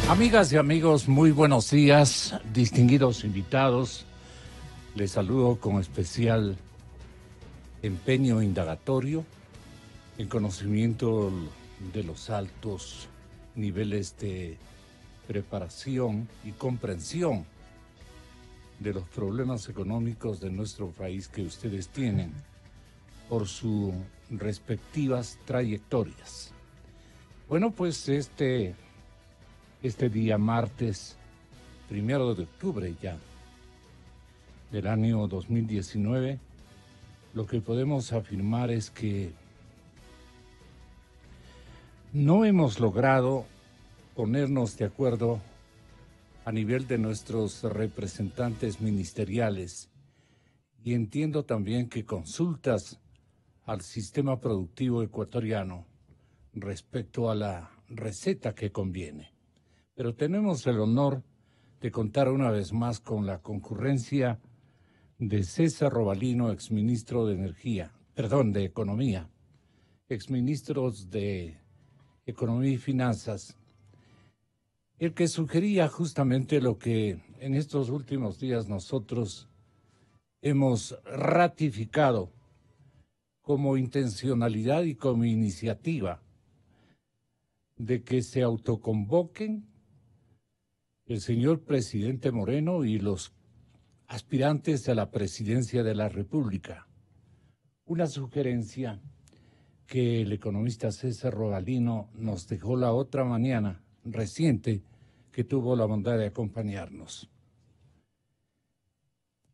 Amigas y amigos, muy buenos días, distinguidos invitados. Les saludo con especial empeño indagatorio en conocimiento de los altos niveles de preparación y comprensión de los problemas económicos de nuestro país que ustedes tienen por sus respectivas trayectorias. Bueno, pues este día martes, 1 de octubre ya, del año 2019, lo que podemos afirmar es que no hemos logrado ponernos de acuerdo a nivel de nuestros representantes ministeriales, y entiendo también que consultas al sistema productivo ecuatoriano respecto a la receta que conviene. Pero tenemos el honor de contar una vez más con la concurrencia de César Robalino, exministro de Economía, exministros de Economía y Finanzas, el que sugería justamente lo que en estos últimos días nosotros hemos ratificado como intencionalidad y como iniciativa de que se autoconvoquen el señor presidente Moreno y los aspirantes a la presidencia de la República. Una sugerencia que el economista César Robalino nos dejó la otra mañana reciente, que tuvo la bondad de acompañarnos.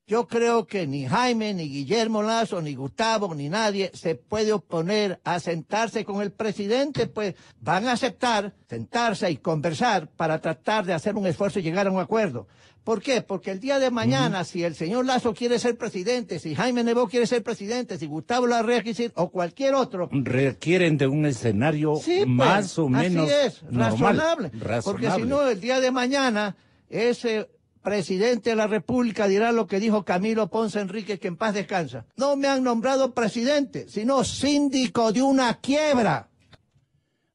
Yo creo que ni Jaime, ni Guillermo Lasso, ni Gustavo, ni nadie se puede oponer a sentarse con el presidente, pues van a aceptar sentarse y conversar para tratar de hacer un esfuerzo y llegar a un acuerdo. ¿Por qué? Porque el día de mañana, si el señor Lasso quiere ser presidente, si Jaime Nebot quiere ser presidente, si Gustavo Larrea quiere ser, o cualquier otro, requieren de un escenario más o menos razonable. Porque si no, el día de mañana, ese presidente de la República dirá lo que dijo Camilo Ponce Enríquez, que en paz descansa. No me han nombrado presidente, sino síndico de una quiebra.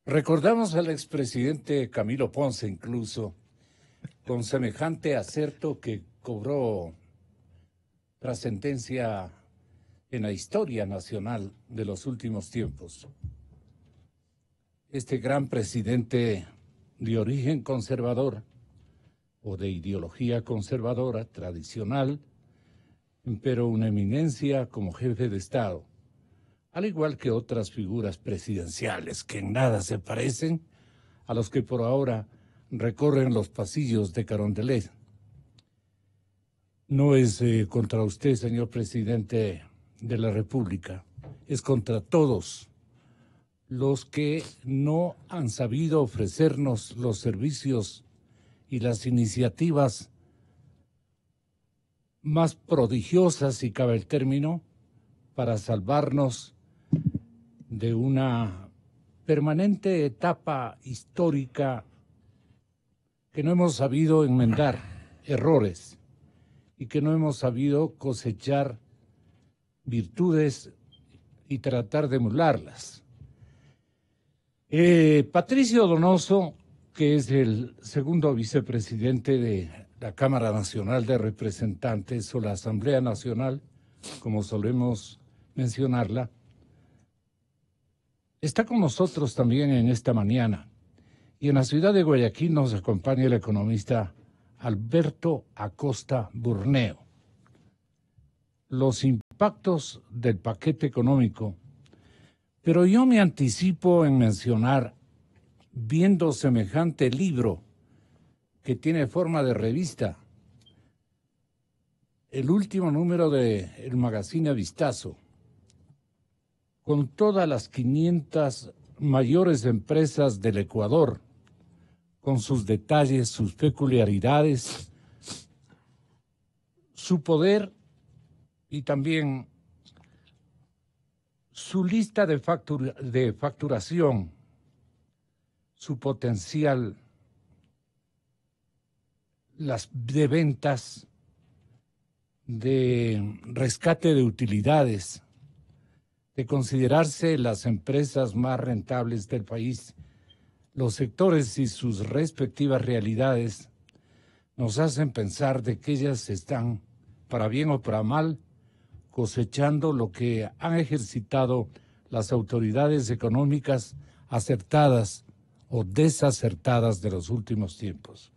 Recordamos al expresidente Camilo Ponce incluso, con semejante acerto que cobró trascendencia en la historia nacional de los últimos tiempos. Este gran presidente de origen conservador, o de ideología conservadora tradicional, pero una eminencia como jefe de Estado, al igual que otras figuras presidenciales que en nada se parecen a los que por ahora recorren los pasillos de Carondelet. No es contra usted, señor presidente de la República, es contra todos los que no han sabido ofrecernos los servicios y las iniciativas más prodigiosas, si cabe el término, para salvarnos de una permanente etapa histórica que no hemos sabido enmendar errores y que no hemos sabido cosechar virtudes y tratar de emularlas. Patricio Donoso, que es el segundo vicepresidente de la Cámara Nacional de Representantes, o la Asamblea Nacional, como solemos mencionarla, está con nosotros también en esta mañana. Y en la ciudad de Guayaquil nos acompaña el economista Alberto Acosta Burneo. Los impactos del paquete económico, pero yo me anticipo en mencionar, viendo semejante libro que tiene forma de revista, el último número del magazine Vistazo, con todas las 500 mayores empresas del Ecuador, con sus detalles, sus peculiaridades, su poder y también su lista de facturación, su potencial de ventas, de rescate de utilidades, de considerarse las empresas más rentables del país, los sectores y sus respectivas realidades nos hacen pensar de que ellas están, para bien o para mal, cosechando lo que han ejercitado las autoridades económicas acertadas o desacertadas de los últimos tiempos.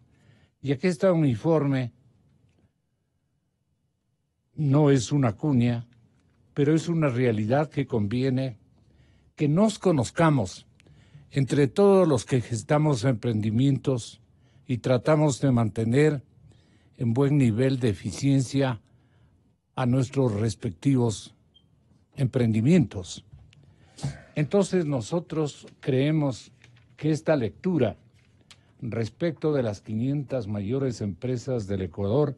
Y aquí está un informe, no es una cuña, pero es una realidad que conviene que nos conozcamos entre todos los que gestamos emprendimientos y tratamos de mantener en buen nivel de eficiencia a nuestros respectivos emprendimientos. Entonces nosotros creemos que esta lectura respecto de las 500 mayores empresas del Ecuador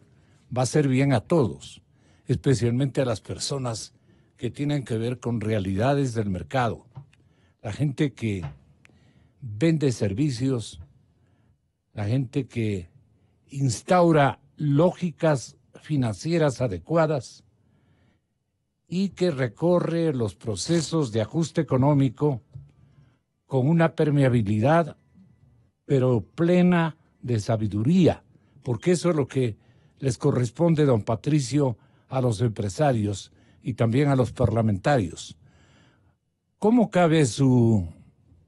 va a ser bien a todos, especialmente a las personas que tienen que ver con realidades del mercado, la gente que vende servicios, la gente que instaura lógicas financieras adecuadas y que recorre los procesos de ajuste económico con una permeabilidad, pero plena de sabiduría, porque eso es lo que les corresponde, don Patricio, a los empresarios y también a los parlamentarios. ¿Cómo cabe su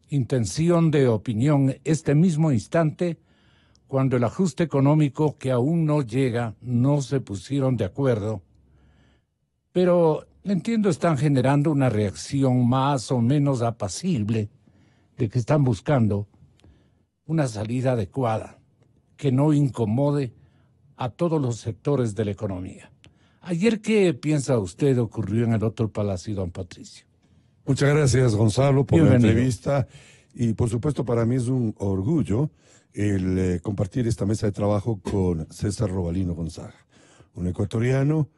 intención de opinión este mismo instante cuando el ajuste económico que aún no llega, no se pusieron de acuerdo, pero entiendo están generando una reacción más o menos apacible de que están buscando una salida adecuada que no incomode a todos los sectores de la economía? Ayer, ¿qué piensa usted ocurrió en el otro palacio, don Patricio? Muchas gracias, Gonzalo, por Bienvenido. la entrevista. Y por supuesto, para mí es un orgullo el compartir esta mesa de trabajo con César Robalino Gonzaga, un ecuatoriano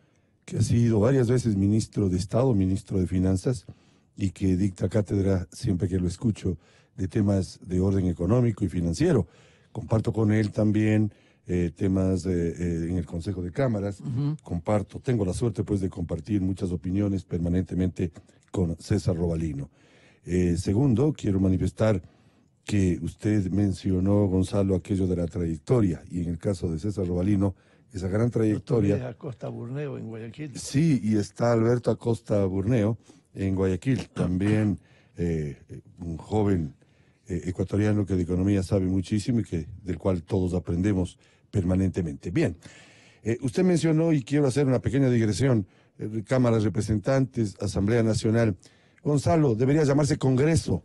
que ha sido varias veces ministro de Estado, ministro de Finanzas, y que dicta cátedra siempre que lo escucho de temas de orden económico y financiero. Comparto con él también temas en el Consejo de Cámaras. Tengo la suerte pues de compartir muchas opiniones permanentemente con César Robalino. Segundo, quiero manifestar que usted mencionó, Gonzalo, aquello de la trayectoria, y en el caso de César Robalino, esa gran trayectoria. Acosta Burneo en Guayaquil. Sí, y está Alberto Acosta Burneo en Guayaquil, también un joven ecuatoriano que de economía sabe muchísimo y del cual todos aprendemos permanentemente. Bien, usted mencionó, y quiero hacer una pequeña digresión, Cámaras Representantes, Asamblea Nacional. Gonzalo, debería llamarse Congreso.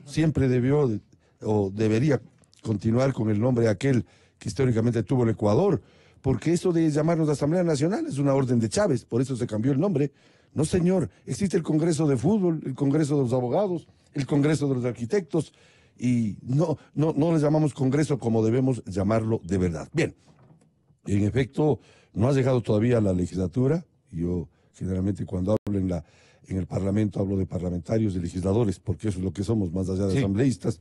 Siempre debió o debería continuar con el nombre aquel que históricamente tuvo el Ecuador, porque eso de llamarnos Asamblea Nacional es una orden de Chávez, por eso se cambió el nombre. No, señor, existe el Congreso de Fútbol, el Congreso de los Abogados, el Congreso de los Arquitectos, y no le llamamos Congreso como debemos llamarlo de verdad. Bien, en efecto, no ha llegado todavía a la legislatura. Yo generalmente cuando hablo en el Parlamento hablo de parlamentarios, de legisladores, porque eso es lo que somos, más allá de asambleístas.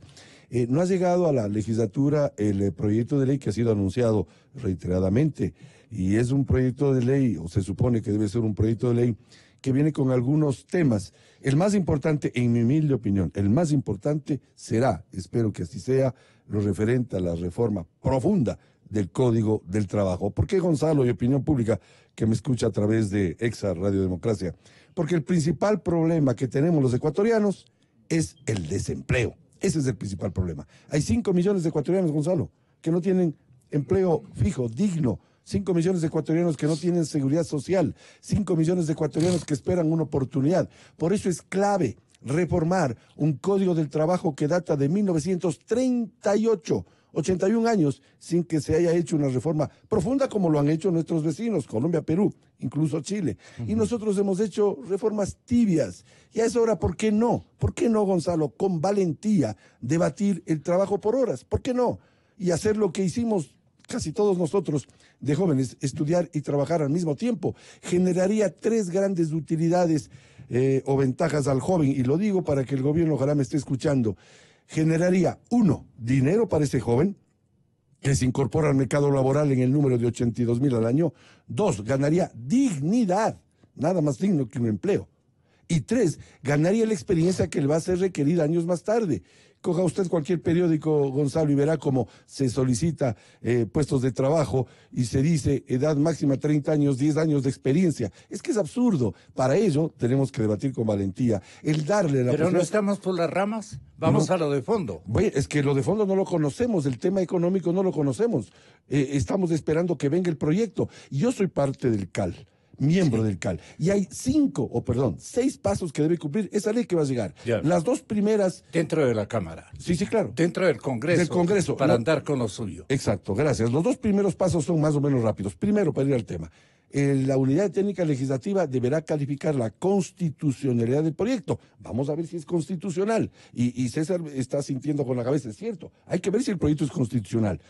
No ha llegado a la legislatura el proyecto de ley que ha sido anunciado reiteradamente, y es un proyecto de ley, o se supone que debe ser un proyecto de ley, que viene con algunos temas. El más importante, en mi humilde opinión, el más importante será, espero que así sea, lo referente a la reforma profunda del Código del Trabajo. ¿Por qué, Gonzalo, y opinión pública que me escucha a través de Exa Radio Democracia? Porque el principal problema que tenemos los ecuatorianos es el desempleo. Ese es el principal problema. Hay 5 millones de ecuatorianos, Gonzalo, que no tienen empleo fijo, digno. 5 millones de ecuatorianos que no tienen seguridad social. 5 millones de ecuatorianos que esperan una oportunidad. Por eso es clave reformar un Código del Trabajo que data de 1938. 81 años sin que se haya hecho una reforma profunda como lo han hecho nuestros vecinos, Colombia, Perú, incluso Chile. Y nosotros hemos hecho reformas tibias. Y a esa hora, ¿por qué no? ¿Por qué no, Gonzalo, con valentía, debatir el trabajo por horas? ¿Por qué no? Y hacer lo que hicimos casi todos nosotros de jóvenes, estudiar y trabajar al mismo tiempo. Generaría 3 grandes utilidades o ventajas al joven, y lo digo para que el gobierno ojalá me esté escuchando. Generaría, 1, dinero para ese joven que se incorpora al mercado laboral en el número de 82,000 al año. 2, ganaría dignidad, nada más digno que un empleo. Y 3, ganaría la experiencia que le va a ser requerida años más tarde. Coja usted cualquier periódico, Gonzalo, y verá cómo se solicita puestos de trabajo y se dice edad máxima 30 años, 10 años de experiencia. Es que es absurdo. Para ello tenemos que debatir con valentía. El darle la Pero no estamos por las ramas, vamos a lo de fondo. Bueno, es que lo de fondo no lo conocemos, el tema económico no lo conocemos. Estamos esperando que venga el proyecto. Y yo soy parte del CAL, miembro del CAL. Y hay 6 pasos que debe cumplir esa ley que va a llegar. Ya. Las 2 primeras... Dentro de la Cámara. Sí, claro. Dentro del Congreso. Del Congreso. Para andar con lo suyo. Exacto, gracias. Los 2 primeros pasos son más o menos rápidos. Primero, para ir al tema. La Unidad Técnica Legislativa deberá calificar la constitucionalidad del proyecto. Vamos a ver si es constitucional. Y César está sintiendo con la cabeza, es cierto. Hay que ver si el proyecto es constitucional.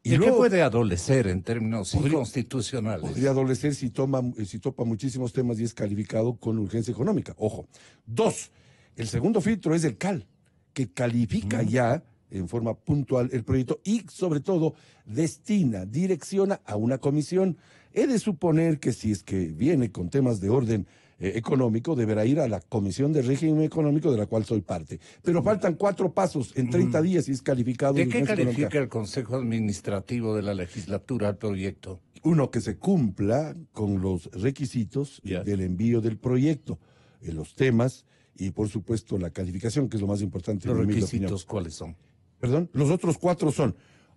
Y ¿De luego, qué puede adolecer en términos inconstitucionales? podría adolecer si topa muchísimos temas y es calificado con urgencia económica. Ojo. 2, el segundo filtro es el CAL, que califica ya en forma puntual el proyecto y, sobre todo, direcciona a una comisión. He de suponer que si es que viene con temas de orden económico, deberá ir a la Comisión de Régimen Económico, de la cual soy parte. Pero faltan 4 pasos en 30 días y es calificado. ¿De qué califica el Consejo Administrativo de la Legislatura al proyecto? 1, que se cumpla con los requisitos del envío del proyecto, los temas y, por supuesto, la calificación, que es lo más importante. ¿Los requisitos cuáles son? Perdón, los otros 4 son: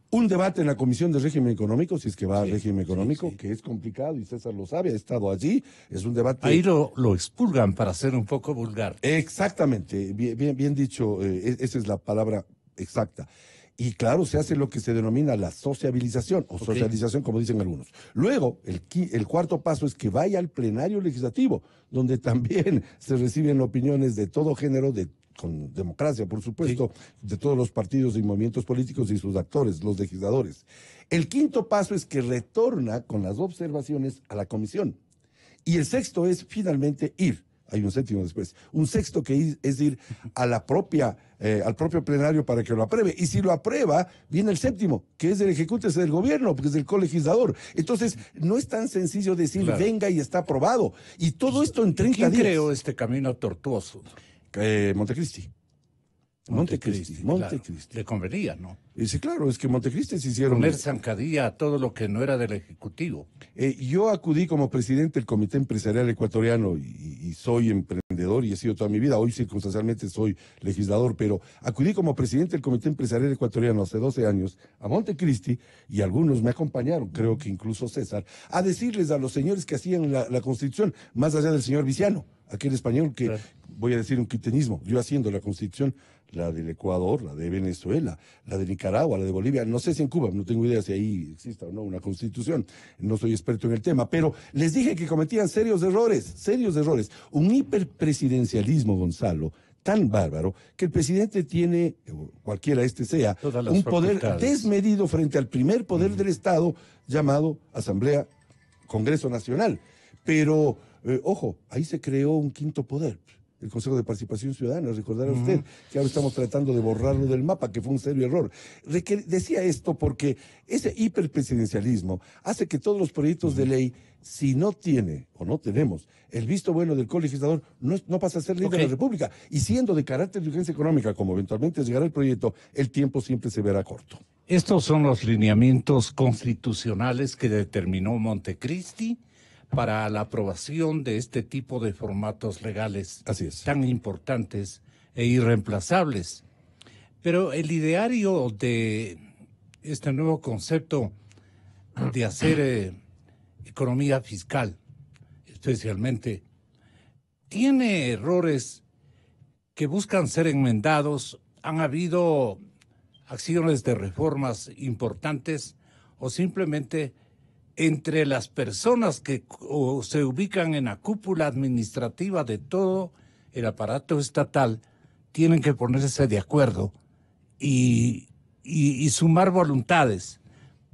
un debate en la Comisión de Régimen Económico, si es que va al régimen económico, que es complicado y César lo sabe, ha estado allí, es un debate... Ahí lo expulgan para ser un poco vulgar. Exactamente, bien dicho, esa es la palabra exacta. Y claro, se hace lo que se denomina la sociabilización, o socialización, como dicen algunos. Luego, el cuarto paso es que vaya al plenario legislativo, donde también se reciben opiniones de todo género, con democracia, por supuesto, de todos los partidos y movimientos políticos y sus actores, los legisladores. El quinto paso es que retorna con las observaciones a la comisión. Y el sexto es finalmente ir. Hay un séptimo después. Un sexto que es ir a la al propio plenario para que lo apruebe. Y si lo aprueba, viene el séptimo, que es del ejecutivo, es del gobierno, porque es del colegislador. Entonces, no es tan sencillo decir, venga y está aprobado. Y todo esto en 30 días. ¿Quién creó este camino tortuoso? Montecristi. Montecristi. Le convenía, ¿no? Sí, claro, es que Montecristi se hicieron... Poner zancadilla a todo lo que no era del Ejecutivo. Yo acudí como presidente del Comité Empresarial Ecuatoriano y soy emprendedor y he sido toda mi vida. Hoy circunstancialmente soy legislador, pero acudí como presidente del Comité Empresarial Ecuatoriano hace 12 años a Montecristi y algunos me acompañaron, creo que incluso César, a decirles a los señores que hacían la Constitución, más allá del señor Viciano, aquel español que, voy a decir un quiteñismo, yo haciendo la Constitución, la del Ecuador, la de Venezuela, la de Nicaragua, la de Bolivia, no sé si en Cuba, no tengo idea si ahí exista o no una Constitución, no soy experto en el tema, pero les dije que cometían serios errores, un hiperpresidencialismo, Gonzalo, tan bárbaro, que el presidente tiene, cualquiera sea, un poder desmedido frente al primer poder del Estado, llamado Asamblea, Congreso Nacional. Pero, ojo, ahí se creó un quinto poder, el Consejo de Participación Ciudadana, recordará usted que ahora estamos tratando de borrarlo del mapa, que fue un serio error. Decía esto porque ese hiperpresidencialismo hace que todos los proyectos de ley, si no tiene o no tenemos el visto bueno del colegislador, no pasa a ser ley de la República. Y siendo de carácter de urgencia económica, como eventualmente llegará el proyecto, el tiempo siempre se verá corto. Estos son los lineamientos constitucionales que determinó Montecristi para la aprobación de este tipo de formatos legales tan importantes e irreemplazables. Pero el ideario de este nuevo concepto de hacer economía fiscal, especialmente, tiene errores que buscan ser enmendados. Han habido acciones de reformas importantes o simplemente entre las personas que se ubican en la cúpula administrativa de todo el aparato estatal, tienen que ponerse de acuerdo y sumar voluntades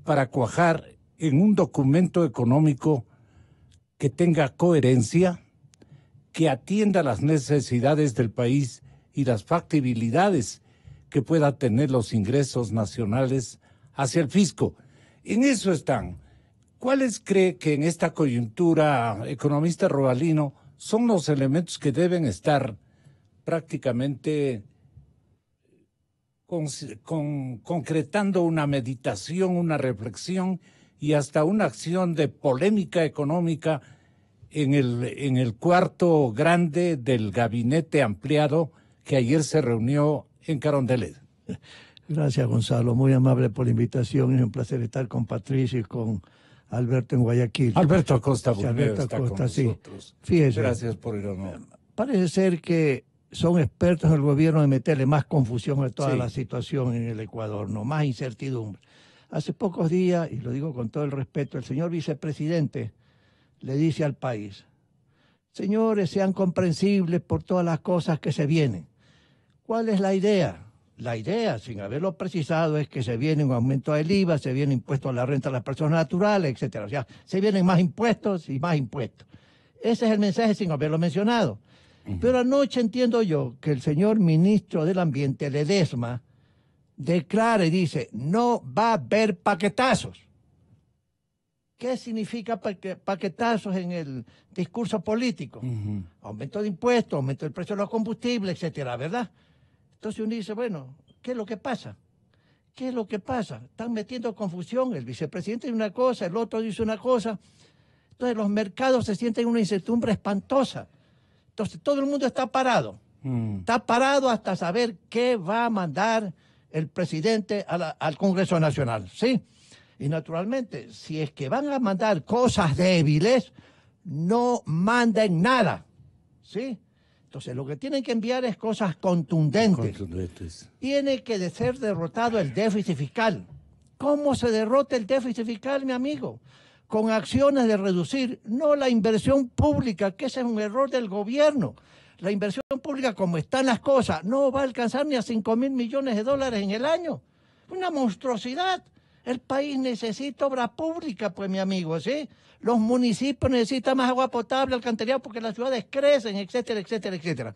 para cuajar en un documento económico que tenga coherencia, que atienda las necesidades del país y las factibilidades que pueda tener los ingresos nacionales hacia el fisco. En eso están. ¿Cuáles cree que en esta coyuntura, economista Robalino, son los elementos que deben estar prácticamente concretando una meditación, una reflexión y hasta una acción de polémica económica en el cuarto grande del gabinete ampliado que ayer se reunió en Carondelet. Gracias, Gonzalo. Muy amable por la invitación. Es un placer estar con Patricio y con Alberto en Guayaquil. Alberto Acosta Sí, Burneo Alberto está Acosta, con sí. nosotros. Fíjese. Gracias por el honor. Parece ser que son expertos en el gobierno de meterle más confusión a toda Sí. la situación en el Ecuador, no más incertidumbre. Hace pocos días, y lo digo con todo el respeto, el señor vicepresidente le dice al país: señores, sean comprensibles por todas las cosas que se vienen. ¿Cuál es la idea? La idea, sin haberlo precisado, es que se viene un aumento del IVA, se viene impuesto a la renta de las personas naturales, etcétera. O sea, se vienen más impuestos y más impuestos. Ese es el mensaje sin haberlo mencionado. Pero anoche entiendo yo que el señor ministro del Ambiente, Ledesma, declara y dice: no va a haber paquetazos. ¿Qué significa paquetazos en el discurso político? Aumento de impuestos, aumento del precio de los combustibles, etcétera, ¿verdad? Entonces uno dice, bueno, ¿qué es lo que pasa? ¿Qué es lo que pasa? Están metiendo confusión. El vicepresidente dice una cosa, el otro dice una cosa. Entonces los mercados se sienten una incertidumbre espantosa. Entonces todo el mundo está parado. Está parado hasta saber qué va a mandar el presidente al Congreso Nacional, ¿sí? Y naturalmente, si es que van a mandar cosas débiles, no manden nada, ¿sí? Entonces, lo que tienen que enviar es cosas contundentes. Tiene que ser derrotado el déficit fiscal. ¿Cómo se derrota el déficit fiscal, mi amigo? Con acciones de reducir, no la inversión pública, que ese es un error del gobierno. La inversión pública, como están las cosas, no va a alcanzar ni a 5.000 millones de dólares en el año. Una monstruosidad. El país necesita obra pública, pues, mi amigo, ¿sí? Los municipios necesitan más agua potable, alcantarillado, porque las ciudades crecen, etcétera, etcétera, etcétera.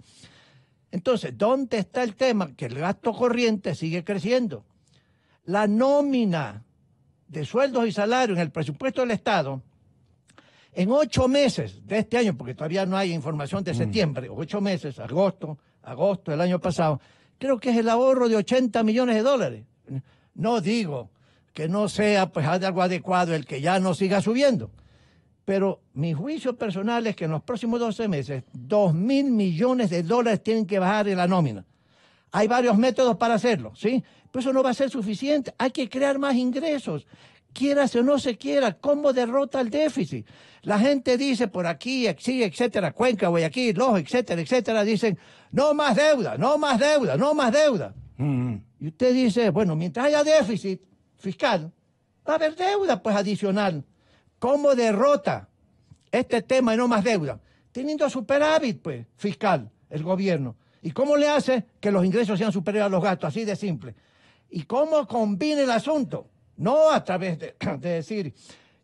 Entonces, ¿dónde está el tema? Que el gasto corriente sigue creciendo. La nómina de sueldos y salarios en el presupuesto del Estado, en 8 meses de este año, porque todavía no hay información de septiembre, 8 meses, agosto del año pasado, creo que es el ahorro de 80 millones de dólares. No digo que no sea pues algo adecuado el que ya no siga subiendo, pero mi juicio personal es que en los próximos 12 meses 2.000 millones de dólares tienen que bajar en la nómina. Hay varios métodos para hacerlo, ¿sí? Pero eso no va a ser suficiente, hay que crear más ingresos, quiera o no se quiera. ¿Cómo derrota el déficit? La gente dice por aquí, sí, etcétera, Cuenca, Guayaquil, Loja, etcétera, etcétera, dicen no más deuda, no más deuda, no más deuda. Y usted dice, bueno, mientras haya déficit fiscal, va a haber deuda pues adicional. ¿Cómo derrota este tema de no más deuda? Teniendo superávit pues fiscal el gobierno. ¿Y cómo le hace que los ingresos sean superiores a los gastos? Así de simple. ¿Y cómo combina el asunto? No a través de decir,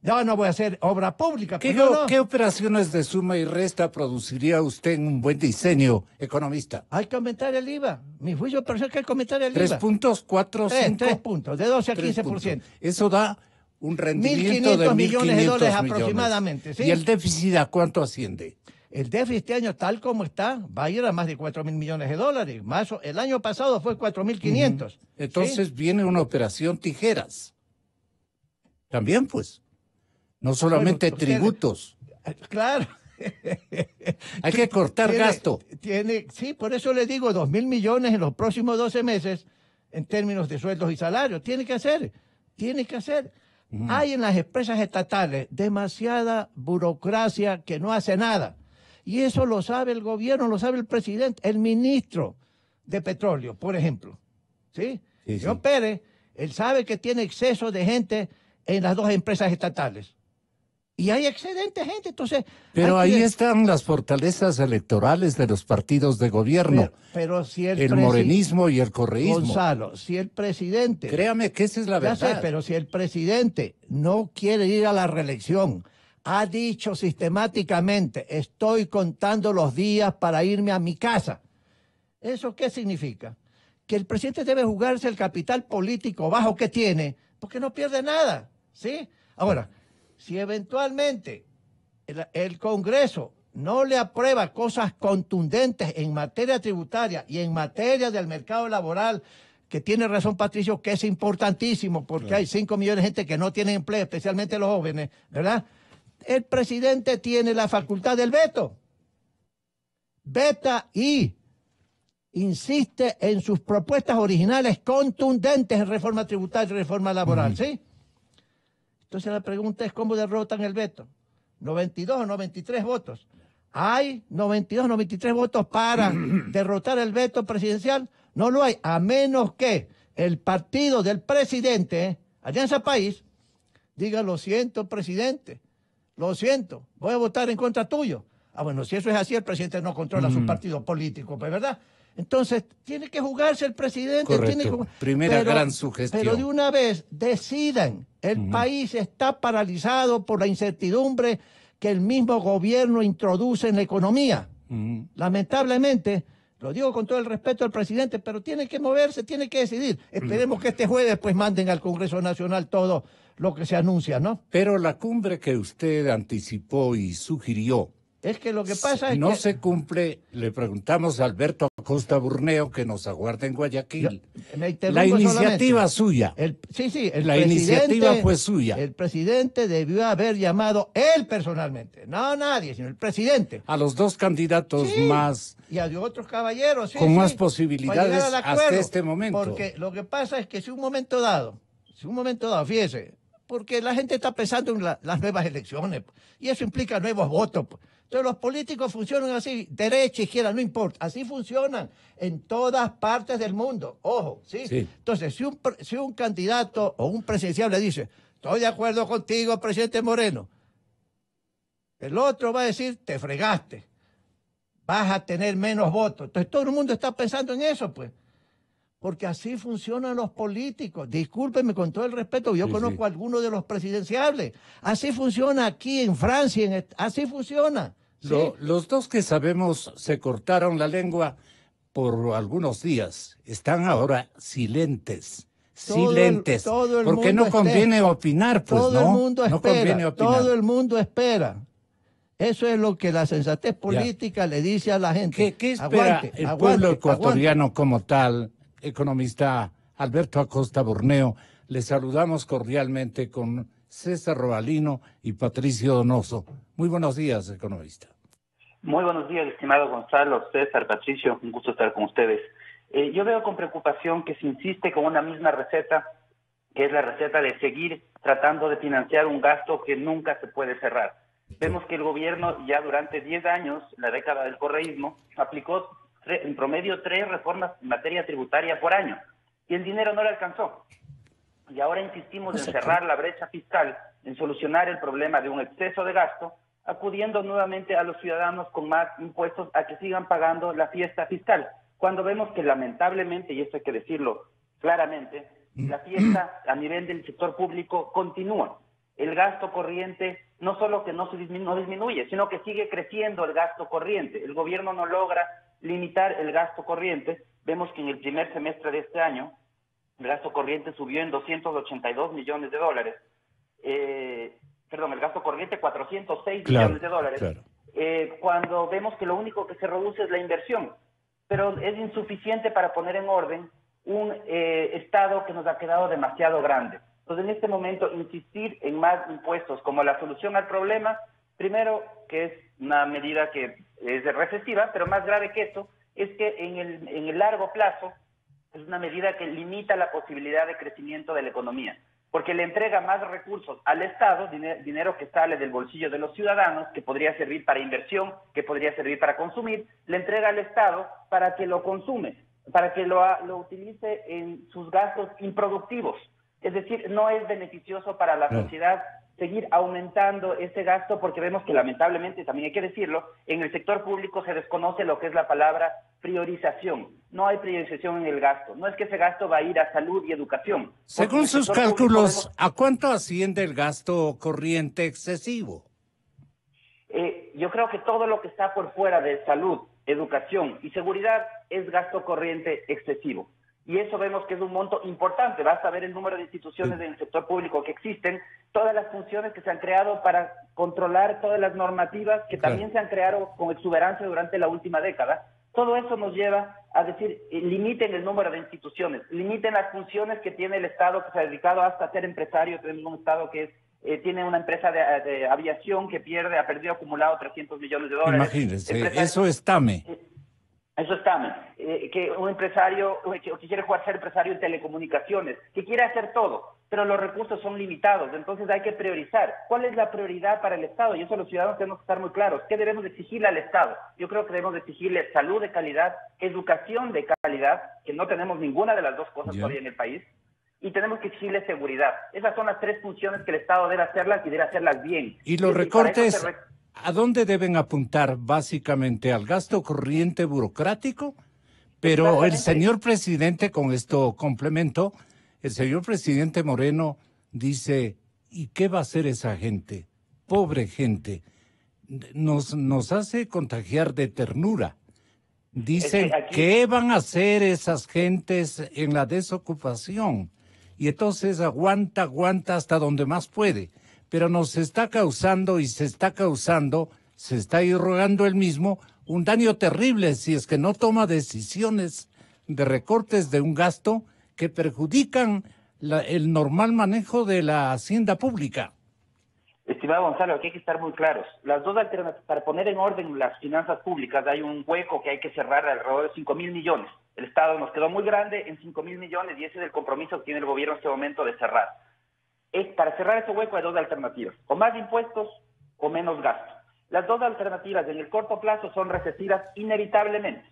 ya no voy a hacer obra pública. ¿Qué operaciones de suma y resta produciría usted en un buen diseño, economista? Hay que aumentar el IVA. Mi juicio personal es que hay que aumentar el IVA. 3 puntos, 4, 5. 3 puntos, de 12 a 15%. Eso da un rendimiento de 1.500 millones de dólares millones. aproximadamente. ¿Sí? ¿Y el déficit a cuánto asciende? El déficit este año, tal como está, va a ir a más de 4.000 millones de dólares. El año pasado fue 4.500. Entonces ¿sí? Viene una operación tijeras. También, pues. No solamente tributos. Claro. Hay que cortar gasto. Sí, por eso le digo 2.000 millones en los próximos 12 meses en términos de sueldos y salarios. Tiene que hacer. Hay en las empresas estatales demasiada burocracia que no hace nada. Y eso lo sabe el gobierno, lo sabe el presidente, el ministro de Petróleo, por ejemplo. ¿Sí? Señor Pérez, él sabe que tiene exceso de gente en las 2 empresas estatales. Y hay excedente gente, entonces... Pero ahí están las fortalezas electorales de los partidos de gobierno. Pero si el morenismo y el correísmo. Gonzalo, si el presidente... Créame que esa es la verdad. Ya sé, pero si el presidente no quiere ir a la reelección, ha dicho sistemáticamente, estoy contando los días para irme a mi casa. ¿Eso qué significa? Que el presidente debe jugarse el capital político bajo que tiene, porque no pierde nada, ¿sí? Ahora... Si eventualmente el Congreso no le aprueba cosas contundentes en materia tributaria y en materia del mercado laboral que tiene razón Patricio, que es importantísimo, porque hay 5 millones de gente que no tienen empleo, especialmente los jóvenes, ¿verdad? El presidente tiene la facultad del veto. Veta y insiste en sus propuestas originales contundentes en reforma tributaria y reforma laboral, ¿sí? Entonces la pregunta es cómo derrotan el veto. 92 o 93 votos. ¿Hay 92 o 93 votos para derrotar el veto presidencial? No lo hay, a menos que el partido del presidente, Alianza País, diga, lo siento, presidente, lo siento, voy a votar en contra tuyo. Ah, bueno, si eso es así, el presidente no controla su partido político, pues, ¿verdad? Entonces, tiene que jugarse el presidente. Correcto. Tiene que Primera gran sugestión. Pero de una vez, decidan. El país está paralizado por la incertidumbre que el mismo gobierno introduce en la economía. Lamentablemente, lo digo con todo el respeto al presidente, pero tiene que moverse, tiene que decidir. Esperemos que este jueves pues manden al Congreso Nacional todo lo que se anuncia, ¿no? Pero la cumbre que usted anticipó y sugirió, es que lo que pasa es no que se cumple. Le preguntamos a Alberto Acosta Burneo, que nos aguarda en Guayaquil. La iniciativa suya. La iniciativa fue suya. El presidente debió haber llamado él personalmente, no nadie, sino el presidente. A los dos candidatos más. Y a otros caballeros. Con más posibilidades hasta este momento. Porque lo que pasa es que si un momento dado, fíjese, porque la gente está pensando en las nuevas elecciones, y eso implica nuevos votos. Entonces los políticos funcionan así, derecha, izquierda, no importa, así funcionan en todas partes del mundo, ojo, ¿sí? Entonces, si un candidato o un presidencial le dice, estoy de acuerdo contigo, presidente Moreno, el otro va a decir, te fregaste, vas a tener menos votos. Entonces todo el mundo está pensando en eso, pues. Porque así funcionan los políticos. Discúlpeme con todo el respeto, yo conozco a algunos de los presidenciables. Así funciona aquí en Francia, así funciona. ¿Sí? Los dos que sabemos se cortaron la lengua por algunos días. Están ahora silentes. Todo el porque mundo no conviene opinar, pues todo no. El mundo no espera, conviene opinar. todo el mundo espera. Eso es lo que la sensatez política le dice a la gente. ¿Qué espera el pueblo ecuatoriano como tal? Economista Alberto Acosta Burneo, le saludamos cordialmente con César Robalino y Patricio Donoso. Muy buenos días, economista. Muy buenos días, estimado Gonzalo, César, Patricio, un gusto estar con ustedes. Yo veo con preocupación que se insiste con una misma receta, que es la receta de seguir tratando de financiar un gasto que nunca se puede cerrar. Vemos que el gobierno ya durante 10 años, la década del correísmo, aplicó en promedio 3 reformas en materia tributaria por año, y el dinero no le alcanzó. Y ahora insistimos en cerrar la brecha fiscal, en solucionar el problema de un exceso de gasto, acudiendo nuevamente a los ciudadanos con más impuestos a que sigan pagando la fiesta fiscal, cuando vemos que lamentablemente, y esto hay que decirlo claramente, la fiesta a nivel del sector público continúa. El gasto corriente no solo que no disminuye, sino que sigue creciendo el gasto corriente. El gobierno no logra limitar el gasto corriente. Vemos que en el primer semestre de este año el gasto corriente subió en 282 millones de dólares. El gasto corriente 406 millones de dólares. Cuando vemos que lo único que se reduce es la inversión, pero es insuficiente para poner en orden un Estado que nos ha quedado demasiado grande. Entonces, en este momento, insistir en más impuestos como la solución al problema, primero, que es una medida que es recesiva, pero más grave que eso, es que en el largo plazo es una medida que limita la posibilidad de crecimiento de la economía, porque le entrega más recursos al Estado, dinero que sale del bolsillo de los ciudadanos, que podría servir para inversión, que podría servir para consumir, le entrega al Estado para que lo consume, para que lo utilice en sus gastos improductivos. Es decir, no es beneficioso para la sociedad seguir aumentando ese gasto, porque vemos que lamentablemente, también hay que decirlo, en el sector público se desconoce lo que es la palabra priorización. No hay priorización en el gasto. No es que ese gasto va a ir a salud y educación. Según sus cálculos, ¿a cuánto asciende el gasto corriente excesivo? Yo creo que todo lo que está por fuera de salud, educación y seguridad es gasto corriente excesivo. Y eso vemos que es un monto importante. Basta ver el número de instituciones del sector público que existen, todas las funciones que se han creado para controlar todas las normativas que también se han creado con exuberancia durante la última década, Todo eso nos lleva a decir, limiten el número de instituciones, limiten las funciones que tiene el Estado, que se ha dedicado hasta a ser empresario. Tenemos un Estado que tiene una empresa de aviación que ha perdido acumulado 300 millones de dólares. Imagínense, eso es TAME. Eso está, que un empresario que quiere ser empresario en telecomunicaciones, que quiere hacer todo, pero los recursos son limitados, entonces hay que priorizar. ¿Cuál es la prioridad para el Estado? Y eso los ciudadanos tenemos que estar muy claros. ¿Qué debemos exigirle al Estado? Yo creo que debemos exigirle salud de calidad, educación de calidad, que no tenemos ninguna de las dos cosas todavía en el país, y tenemos que exigirle seguridad. Esas son las tres funciones que el Estado debe hacerlas y debe hacerlas bien. Y los recortes, ¿a dónde deben apuntar? Básicamente al gasto corriente burocrático, pero el señor presidente, con esto complemento, el señor presidente Moreno dice, ¿y qué va a hacer esa gente? Pobre gente. Nos hace contagiar de ternura. Dicen, ¿qué van a hacer esas gentes en la desocupación? Y entonces aguanta hasta donde más puede. Pero nos está causando se está irrogando él mismo, un daño terrible si es que no toma decisiones de recortes de un gasto que perjudican el normal manejo de la hacienda pública. Estimado Gonzalo, aquí hay que estar muy claros. Las dos alternativas, para poner en orden las finanzas públicas, hay un hueco que hay que cerrar de alrededor de 5.000 millones. El Estado nos quedó muy grande en 5.000 millones y ese es el compromiso que tiene el gobierno en este momento de cerrar. Para cerrar ese hueco hay dos alternativas, o más impuestos o menos gasto. Las dos alternativas en el corto plazo son recesivas inevitablemente.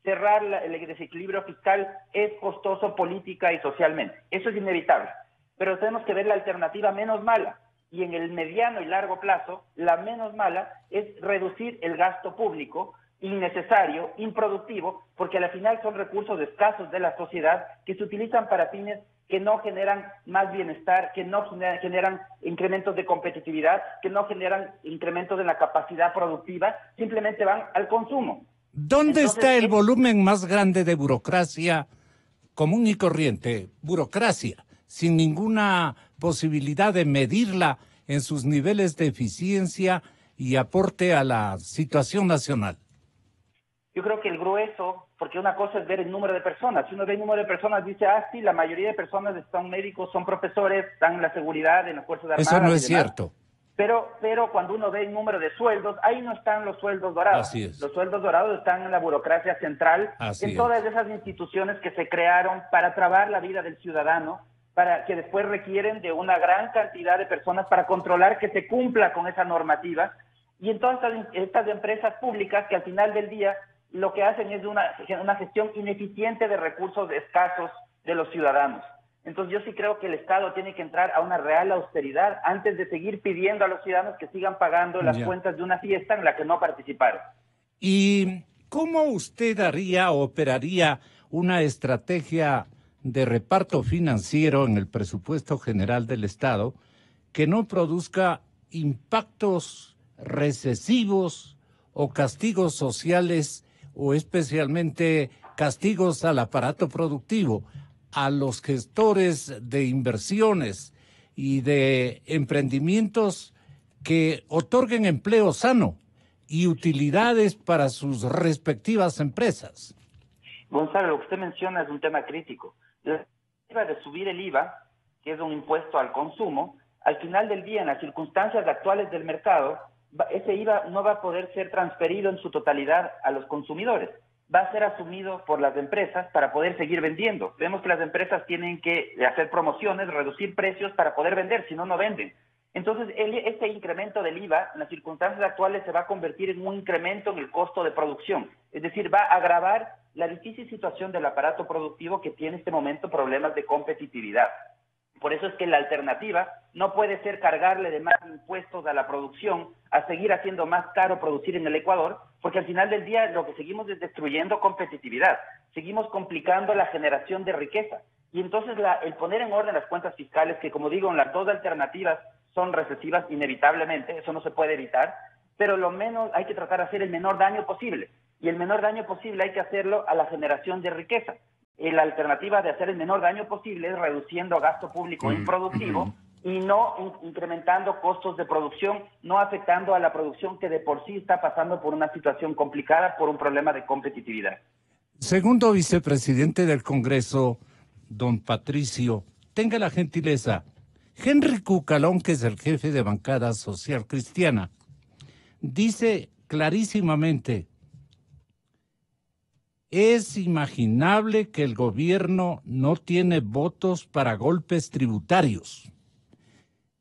Cerrar el desequilibrio fiscal es costoso política y socialmente, eso es inevitable, pero tenemos que ver la alternativa menos mala, y en el mediano y largo plazo, la menos mala es reducir el gasto público innecesario, improductivo, porque al final son recursos escasos de la sociedad que se utilizan para fines que no generan más bienestar, que no generan incrementos de competitividad, que no generan incrementos de la capacidad productiva, simplemente van al consumo. ¿Dónde está el volumen más grande de burocracia común y corriente? Burocracia, sin ninguna posibilidad de medirla en sus niveles de eficiencia y aporte a la situación nacional. Yo creo que el grueso, porque una cosa es ver el número de personas. Si uno ve el número de personas, dice, sí, la mayoría de personas son médicos, son profesores, están en la seguridad, en las Fuerzas Armadas. Eso no es cierto. Pero suando uno ve el número de sueldos, ahí no están los sueldos dorados. Así es. Los sueldos dorados están en la burocracia central, en todas esas instituciones que se crearon para trabar la vida del ciudadano, para que después requieren de una gran cantidad de personas para controlar que se cumpla con esa normativa. Y en todas estas empresas públicas que al final del día lo que hacen es una gestión ineficiente de recursos escasos de los ciudadanos. Entonces yo sí creo que el Estado tiene que entrar a una real austeridad antes de seguir pidiendo a los ciudadanos que sigan pagando las cuentas de una fiesta en la que no participaron. ¿Y cómo usted haría o operaría una estrategia de reparto financiero en el presupuesto general del Estado que no produzca impactos recesivos o castigos sociales o especialmente castigos al aparato productivo, a los gestores de inversiones y de emprendimientos que otorguen empleo sano y utilidades para sus respectivas empresas? Gonzalo, lo que usted menciona es un tema crítico. La idea de subir el IVA, que es un impuesto al consumo, al final del día, en las circunstancias actuales del mercado, ese IVA no va a poder ser transferido en su totalidad a los consumidores. Va a ser asumido por las empresas para poder seguir vendiendo. Vemos que las empresas tienen que hacer promociones, reducir precios para poder vender, si no, no venden. Entonces, este incremento del IVA en las circunstancias actuales se va a convertir en un incremento en el costo de producción. Es decir, va a agravar la difícil situación del aparato productivo que tiene en este momento problemas de competitividad. Por eso es que la alternativa no puede ser cargarle de más impuestos a la producción, a seguir haciendo más caro producir en el Ecuador, porque al final del día lo que seguimos es destruyendo competitividad, seguimos complicando la generación de riqueza. Y entonces el poner en orden las cuentas fiscales, que como digo, en las dos alternativas son recesivas inevitablemente, eso no se puede evitar, pero lo menos hay que tratar de hacer el menor daño posible. Y el menor daño posible hay que hacerlo a la generación de riqueza. La alternativa de hacer el menor daño posible es reduciendo gasto público improductivo y no incrementando costos de producción, no afectando a la producción que de por sí está pasando por una situación complicada por un problema de competitividad. Segundo vicepresidente del Congreso, don Patricio, tenga la gentileza. Henry Cucalón, que es el jefe de bancada social cristiana, dice clarísimamente: es imaginable que el gobierno no tiene votos para golpes tributarios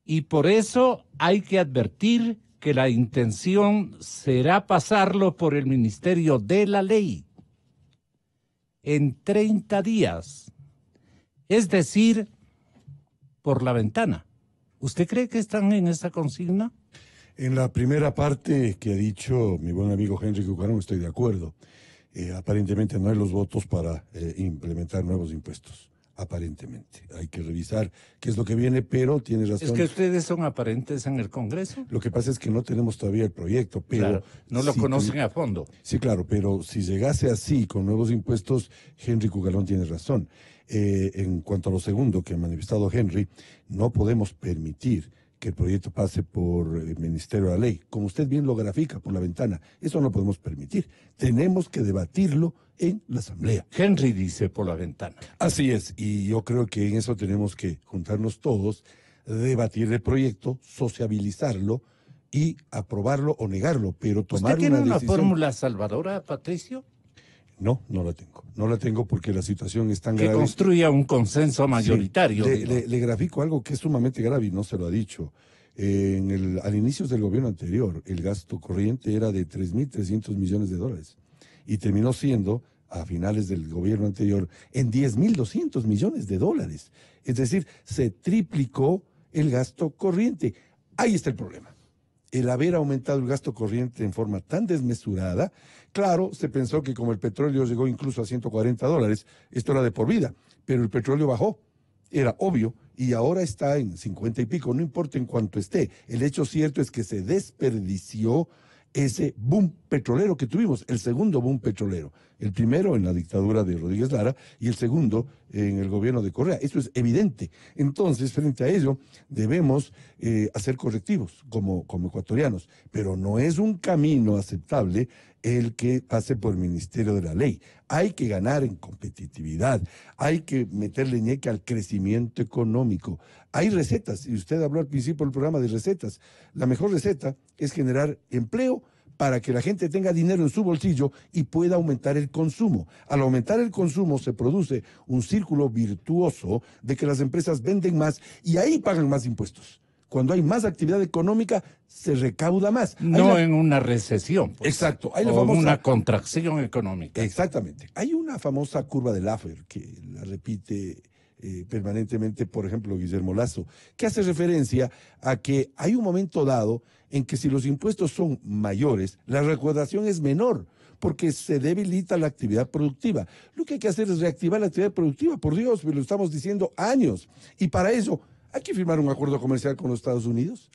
y por eso hay que advertir que la intención será pasarlo por el Ministerio de la Ley en 30 días, es decir, por la ventana. ¿Usted cree que están en esa consigna? En la primera parte que ha dicho mi buen amigo Henry Cucarón, estoy de acuerdo. Aparentemente no hay los votos para implementar nuevos impuestos. Aparentemente. Hay que revisar qué es lo que viene, pero tiene razón. Es que ustedes son aparentes en el Congreso. Lo que pasa es que no tenemos todavía el proyecto, pero... Claro, no lo conocen a fondo. Sí, claro, pero si llegase así, con nuevos impuestos, Henry Cugalón tiene razón. En cuanto a lo segundo que ha manifestado Henry, no podemos permitir que el proyecto pase por el Ministerio de la Ley, como usted bien lo grafica, por la ventana. Eso no lo podemos permitir. Tenemos que debatirlo en la Asamblea. Henry dice por la ventana. Así es, y yo creo que en eso tenemos que juntarnos todos, debatir el proyecto, sociabilizarlo y aprobarlo o negarlo, pero tomar ¿Usted tiene una decisión. fórmula salvadora, Patricio? No, no la tengo. No la tengo porque la situación es tan Que grave. construya un consenso mayoritario. Sí, le grafico algo que es sumamente grave y no se lo ha dicho. Al inicio del gobierno anterior, el gasto corriente era de 3.300 millones de dólares y terminó siendo, a finales del gobierno anterior, en 10.200 millones de dólares. Es decir, se triplicó el gasto corriente. Ahí está el problema. El haber aumentado el gasto corriente en forma tan desmesurada, claro, se pensó que como el petróleo llegó incluso a $140, esto era de por vida, pero el petróleo bajó, era obvio, y ahora está en 50 y pico, no importa en cuánto esté. El hecho cierto es que se desperdició ese boom petrolero que tuvimos, el segundo boom petrolero. El primero en la dictadura de Rodríguez Lara y el segundo en el gobierno de Correa. Eso es evidente. Entonces, frente a ello, debemos hacer correctivos como ecuatorianos, pero no es un camino aceptable el que pase por el Ministerio de la Ley. Hay que ganar en competitividad, hay que meterle ñeque al crecimiento económico. Hay recetas, y usted habló al principio del programa de recetas. La mejor receta es generar empleo para que la gente tenga dinero en su bolsillo y pueda aumentar el consumo. Al aumentar el consumo se produce un círculo virtuoso de que las empresas venden más y ahí pagan más impuestos. Cuando hay más actividad económica, se recauda más. No en una recesión. Pues, exacto. Hay una contracción económica. Exactamente. Hay una famosa curva de Laffer que la repite permanentemente, por ejemplo, Guillermo Lazo, que hace referencia a que hay un momento dado en que si los impuestos son mayores, la recaudación es menor, porque se debilita la actividad productiva. Lo que hay que hacer es reactivar la actividad productiva, por Dios, lo estamos diciendo años. Y para eso hay que firmar un acuerdo comercial con los Estados Unidos.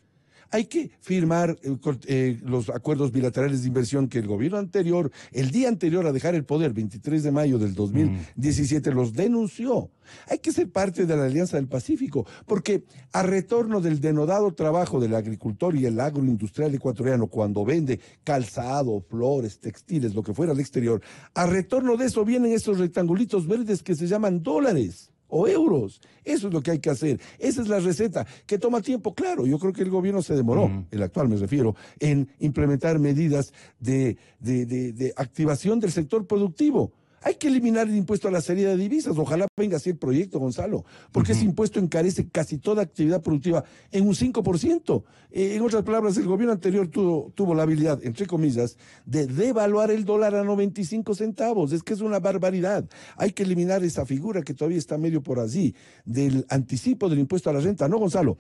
Hay que firmar los acuerdos bilaterales de inversión que el gobierno anterior, el día anterior a dejar el poder, 23 de mayo del 2017, los denunció. Hay que ser parte de la Alianza del Pacífico, porque a retorno del denodado trabajo del agricultor y el agroindustrial ecuatoriano, cuando vende calzado, flores, textiles, lo que fuera al exterior, a retorno de eso vienen esos rectangulitos verdes que se llaman dólares o euros. Eso es lo que hay que hacer. Esa es la receta, que toma tiempo. Claro, yo creo que el gobierno se demoró, el actual me refiero, en implementar medidas de activación del sector productivo. Hay que eliminar el impuesto a la salida de divisas. Ojalá venga así el proyecto, Gonzalo, porque ese impuesto encarece casi toda actividad productiva en un 5%. En otras palabras, el gobierno anterior tuvo la habilidad, entre comillas, de devaluar el dólar a 95 centavos. Es que es una barbaridad. Hay que eliminar esa figura que todavía está medio por allí, del anticipo del impuesto a la renta. No, Gonzalo,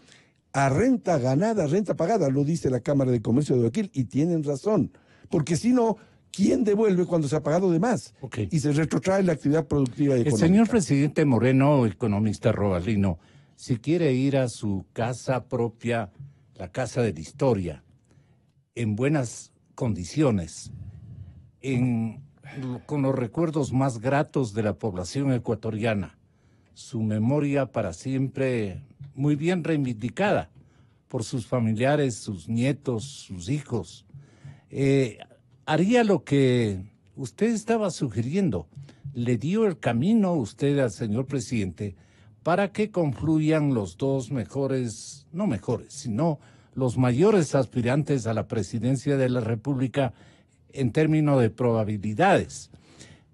a renta ganada, renta pagada, lo dice la Cámara de Comercio de Guayaquil, y tienen razón, porque si no, ¿quién devuelve cuando se ha pagado de más? Okay. Y se retrotrae la actividad productiva y económica. El señor presidente Moreno, economista robalino, si quiere ir a su casa propia, la casa de la historia, en buenas condiciones, con los recuerdos más gratos de la población ecuatoriana, su memoria para siempre muy bien reivindicada por sus familiares, sus nietos, sus hijos. Haría lo que usted estaba sugiriendo. Le dio el camino usted al señor presidente para que confluyan los dos mejores, no mejores, sino los mayores aspirantes a la presidencia de la República en términos de probabilidades.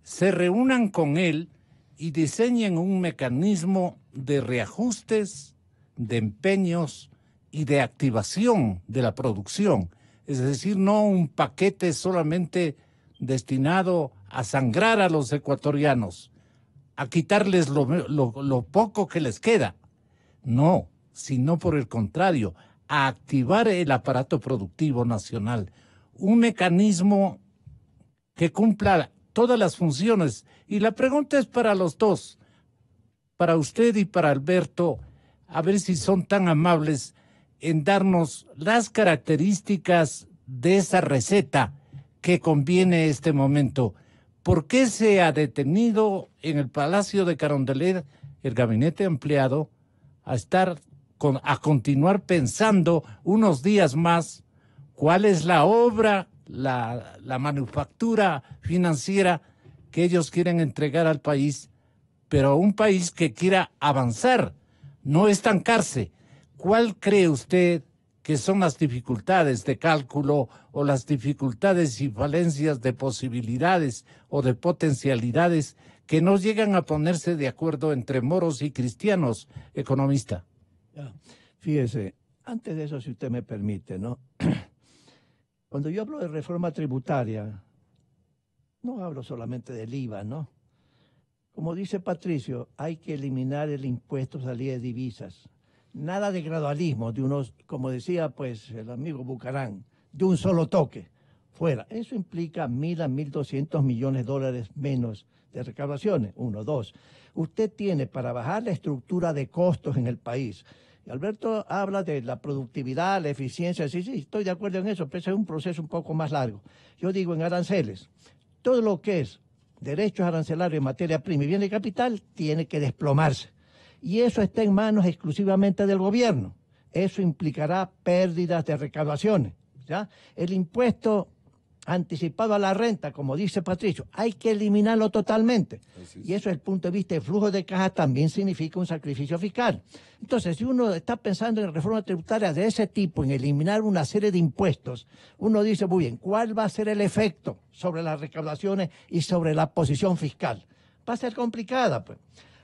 Se reúnan con él y diseñen un mecanismo de reajustes, de empeños y de activación de la producción. Es decir, no un paquete solamente destinado a sangrar a los ecuatorianos, a quitarles lo poco que les queda. No, sino por el contrario, a activar el aparato productivo nacional. Un mecanismo que cumpla todas las funciones. Y la pregunta es para los dos, para usted y para Alberto, a ver si son tan amables en darnos las características de esa receta que conviene este momento. ¿Por qué se ha detenido en el Palacio de Carondelet el gabinete ampliado a continuar pensando unos días más cuál es la obra, la manufactura financiera que ellos quieren entregar al país, pero un país que quiera avanzar, no estancarse? ¿Cuál cree usted que son las dificultades de cálculo o las dificultades y falencias de posibilidades o de potencialidades que no llegan a ponerse de acuerdo entre moros y cristianos, economista? Fíjese, antes de eso, si usted me permite, ¿no? Cuando yo hablo de reforma tributaria, no hablo solamente del IVA, ¿no? Como dice Patricio, hay que eliminar el impuesto a salida de divisas. Nada de gradualismo, de unos, como decía pues el amigo Bucarán, de un solo toque, fuera. Eso implica 1.000 a 1.200 millones de dólares menos de recaudaciones. Uno, dos. Usted tiene para bajar la estructura de costos en el país. Y Alberto habla de la productividad, la eficiencia. Sí, estoy de acuerdo en eso, pero ese es un proceso un poco más largo. Yo digo en aranceles, todo lo que es derechos arancelarios en materia prima y bien de capital tiene que desplomarse. Y eso está en manos exclusivamente del gobierno. Eso implicará pérdidas de recaudaciones, ¿ya? El impuesto anticipado a la renta, como dice Patricio, hay que eliminarlo totalmente. Y eso desde el punto de vista de flujo de caja también significa un sacrificio fiscal. Entonces, si uno está pensando en reforma tributaria de ese tipo, en eliminar una serie de impuestos, uno dice, muy bien, ¿cuál va a ser el efecto sobre las recaudaciones y sobre la posición fiscal? Va a ser complicada, pues.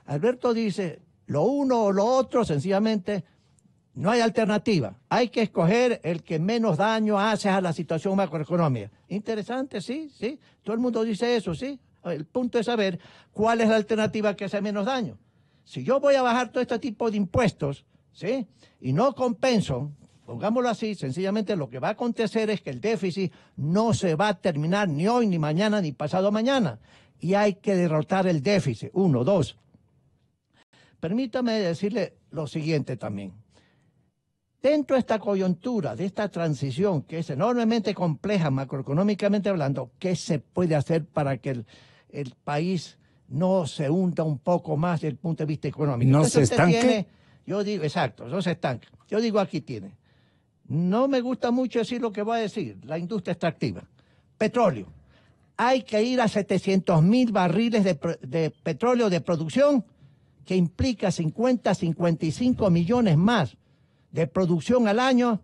Alberto dice, lo uno o lo otro, sencillamente, no hay alternativa. Hay que escoger el que menos daño hace a la situación macroeconómica. Interesante, sí. Todo el mundo dice eso, sí. El punto es saber cuál es la alternativa que hace menos daño. Si yo voy a bajar todo este tipo de impuestos, ¿sí? Y no compenso, pongámoslo así, sencillamente lo que va a acontecer es que el déficit no se va a terminar ni hoy, ni mañana, ni pasado mañana. Y hay que derrotar el déficit. Uno, dos. Permítame decirle lo siguiente también. Dentro de esta coyuntura, de esta transición que es enormemente compleja macroeconómicamente hablando, ¿qué se puede hacer para que el país no se hunda un poco más desde el punto de vista económico? ¿No se estanque? Yo digo, exacto, no se estanque. Yo digo, aquí tiene. No me gusta mucho decir lo que voy a decir, la industria extractiva. Petróleo. Hay que ir a 700.000 barriles de petróleo de producción, que implica 55 millones más de producción al año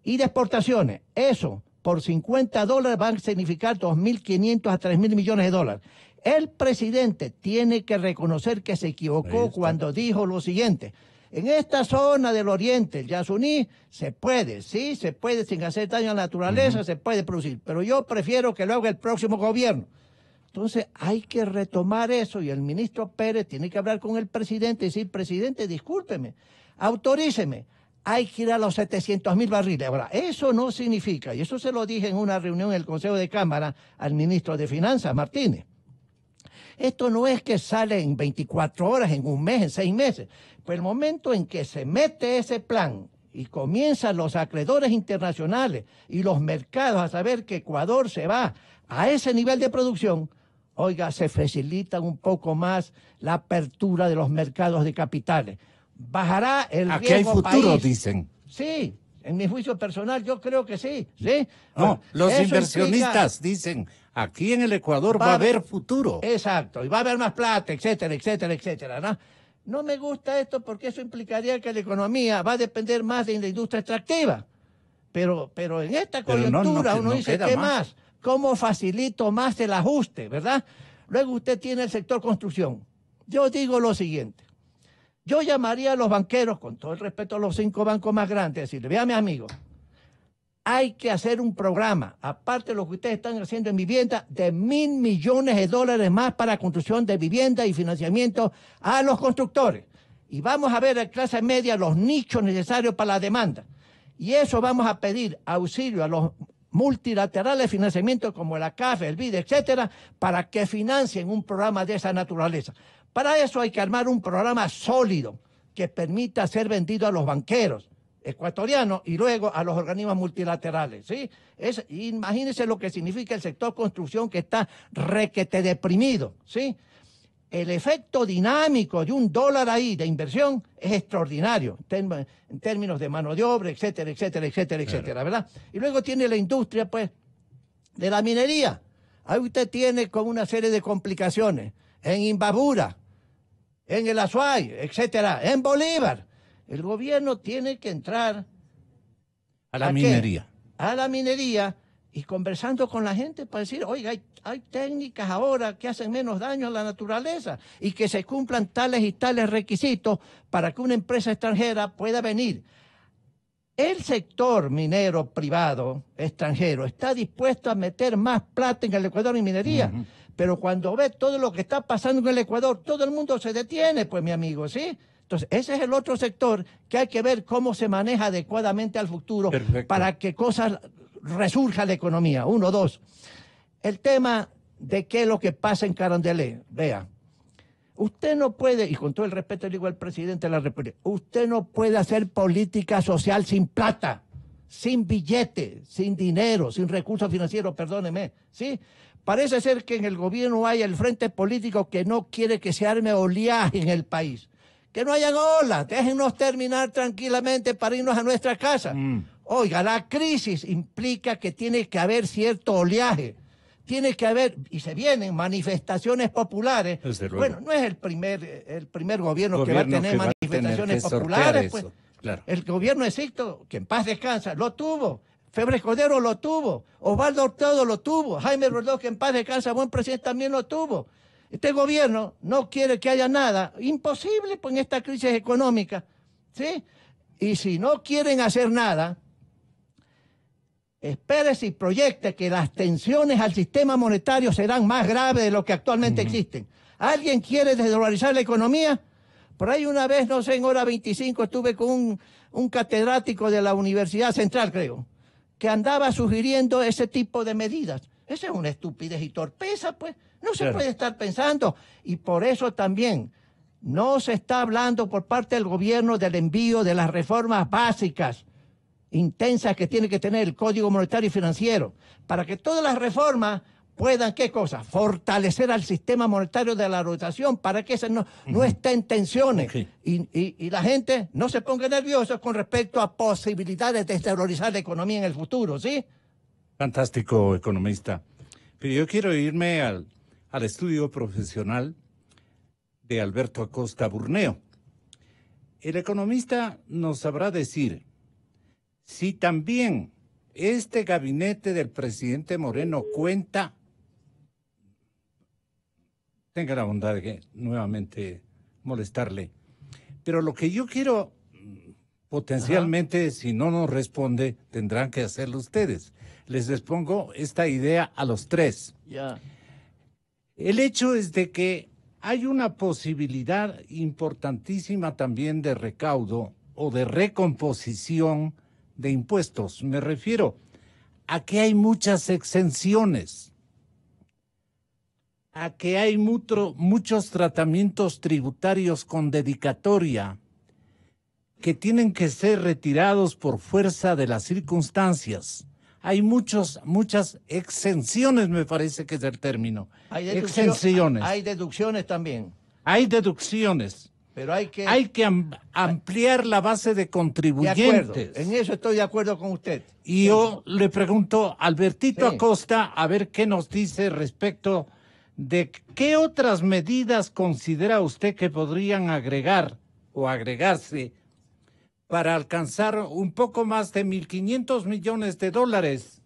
y de exportaciones. Eso, por $50 van a significar 2.500 a 3.000 millones de dólares. El presidente tiene que reconocer que se equivocó cuando dijo lo siguiente. En esta zona del oriente, el Yasuní, se puede, sí, se puede sin hacer daño a la naturaleza, se puede producir. Pero yo prefiero que lo haga el próximo gobierno. Entonces hay que retomar eso y el ministro Pérez tiene que hablar con el presidente y decir, presidente, discúlpeme, autoríceme, hay que ir a los 700.000 barriles. Ahora, eso no significa, y eso se lo dije en una reunión en el Consejo de Cámara al ministro de Finanzas, Martínez, esto no es que sale en 24 horas, en un mes, en 6 meses. Pues el momento en que se mete ese plan y comienzan los acreedores internacionales y los mercados a saber que Ecuador se va a ese nivel de producción, oiga, se facilita un poco más la apertura de los mercados de capitales. Bajará el Aquí hay riesgo futuro, país. dicen. Sí, en mi juicio personal yo creo que sí. ¿Sí? No, Bueno, los eso inversionistas dicen, aquí en el Ecuador va a haber futuro. Exacto, y va a haber más plata, etcétera, etcétera, etcétera, ¿no? No me gusta esto porque eso implicaría que la economía va a depender más de la industria extractiva. Pero en esta coyuntura uno dice, ¿qué más? ¿Cómo facilito más el ajuste, verdad? Luego usted tiene el sector construcción. Yo digo lo siguiente. Yo llamaría a los banqueros, con todo el respeto a los 5 bancos más grandes, decirle, vea mi amigo, hay que hacer un programa, aparte de lo que ustedes están haciendo en vivienda, de $1.000 millones más para construcción de vivienda y financiamiento a los constructores. Y vamos a ver a clase media los nichos necesarios para la demanda. Y eso vamos a pedir auxilio a los multilaterales de financiamiento como la CAF, el BID, etcétera, para que financien un programa de esa naturaleza. Para eso hay que armar un programa sólido que permita ser vendido a los banqueros ecuatorianos y luego a los organismos multilaterales, ¿sí? Imagínense lo que significa el sector construcción que está requete deprimido, ¿sí? El efecto dinámico de $1 ahí de inversión es extraordinario en términos de mano de obra, etcétera, etcétera, etcétera, etcétera, ¿verdad? Y luego tiene la industria, pues, de la minería. Ahí usted tiene con una serie de complicaciones. En Imbabura, en el Azuay, etcétera, en Bolívar. El gobierno tiene que entrar a la minería. A la minería y conversando con la gente para decir, oiga, hay técnicas ahora que hacen menos daño a la naturaleza y que se cumplan tales y tales requisitos para que una empresa extranjera pueda venir. El sector minero privado extranjero está dispuesto a meter más plata en el Ecuador en minería, pero cuando ve todo lo que está pasando en el Ecuador, todo el mundo se detiene, pues, mi amigo, ¿sí? Entonces, ese es el otro sector que hay que ver cómo se maneja adecuadamente al futuro. Perfecto. Para que cosas resurja la economía. 1, 2. El tema de qué es lo que pasa en Carondelet. Vea, usted no puede, y con todo el respeto le digo al presidente de la República, usted no puede hacer política social sin plata, sin billete, sin dinero, sin recursos financieros, perdóneme, ¿sí? Parece ser que en el gobierno hay el frente político que no quiere que se arme oleaje en el país. Que no hayan olas, déjennos terminar tranquilamente para irnos a nuestra casa. Oiga, la crisis implica que tiene que haber cierto oleaje. Tiene que haber, y se vienen manifestaciones populares. Bueno, no es el primer gobierno que va a tener manifestaciones populares. Pues. Claro. El gobierno de Sixto, que en paz descansa, lo tuvo. Febre Cordero lo tuvo. Osvaldo Hurtado lo tuvo. Jaime Rodó, que en paz descansa, buen presidente, también lo tuvo. Este gobierno no quiere que haya nada. Imposible, pues, en esta crisis económica, ¿sí? Y si no quieren hacer nada, espérese y proyecte que las tensiones al sistema monetario serán más graves de lo que actualmente existen. ¿Alguien quiere desdolarizar la economía? Por ahí una vez, no sé, en hora 25, estuve con un catedrático de la Universidad Central, creo, que andaba sugiriendo ese tipo de medidas. Esa es una estupidez y torpeza, pues. No se puede estar pensando. Y por eso también no se está hablando por parte del gobierno del envío de las reformas básicas, intensas que tiene que tener el Código Monetario y Financiero, para que todas las reformas puedan, ¿qué cosa? Fortalecer al sistema monetario de la rotación para que ese no esté en tensiones y la gente no se ponga nerviosa con respecto a posibilidades de desvalorizar la economía en el futuro, ¿sí? Fantástico, economista. Pero yo quiero irme al estudio profesional de Alberto Acosta Burneo. El economista nos sabrá decir si también este gabinete del presidente Moreno cuenta, tenga la bondad de nuevamente molestarle, pero lo que yo quiero potencialmente, si no nos responde, tendrán que hacerlo ustedes. Les expongo esta idea a los tres. El hecho es de que hay una posibilidad importantísima también de recaudo o de recomposición de impuestos. Me refiero a que hay muchas exenciones, a que hay muchos tratamientos tributarios con dedicatoria que tienen que ser retirados por fuerza de las circunstancias. hay muchas exenciones, me parece que es el término. Exenciones. Hay deducciones también. Hay deducciones. Pero hay que ampliar la base de contribuyentes. En eso estoy de acuerdo con usted. Y yo le pregunto a Albertito Sí. Acosta a ver qué nos dice respecto de qué otras medidas considera usted que podrían agregar o agregarse para alcanzar un poco más de 1.500 millones de dólares.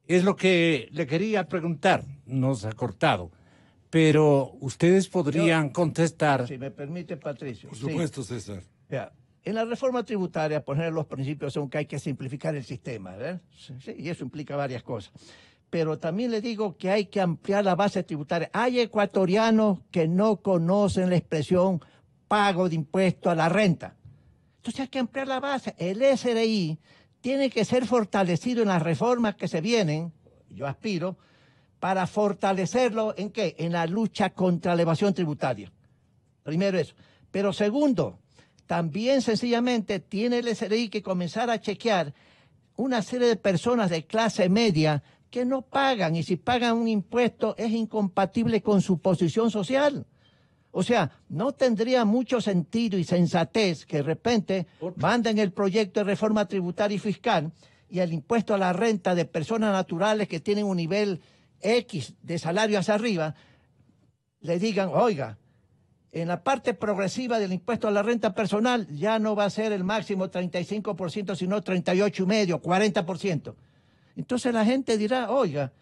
Es lo que le quería preguntar. Nos ha cortado. Pero ustedes podrían contestar. Si me permite, Patricio. Por supuesto, César. Ya, en la reforma tributaria, poner los principios son que hay que simplificar el sistema, ¿verdad? Sí, y eso implica varias cosas. Pero también le digo que hay que ampliar la base tributaria. Hay ecuatorianos que no conocen la expresión pago de impuesto a la renta. Entonces hay que ampliar la base. El SRI tiene que ser fortalecido en las reformas que se vienen, yo aspiro, para fortalecerlo ¿en qué? En la lucha contra la evasión tributaria. Primero eso. Pero segundo, también sencillamente tiene el SRI que comenzar a chequear una serie de personas de clase media que no pagan, y si pagan un impuesto es incompatible con su posición social. O sea, no tendría mucho sentido y sensatez que de repente manden el proyecto de reforma tributaria y fiscal y el impuesto a la renta de personas naturales que tienen un nivel X de salario hacia arriba, le digan, oiga, en la parte progresiva del impuesto a la renta personal ya no va a ser el máximo 35%, sino 38,5%, 40%. Entonces la gente dirá, oiga,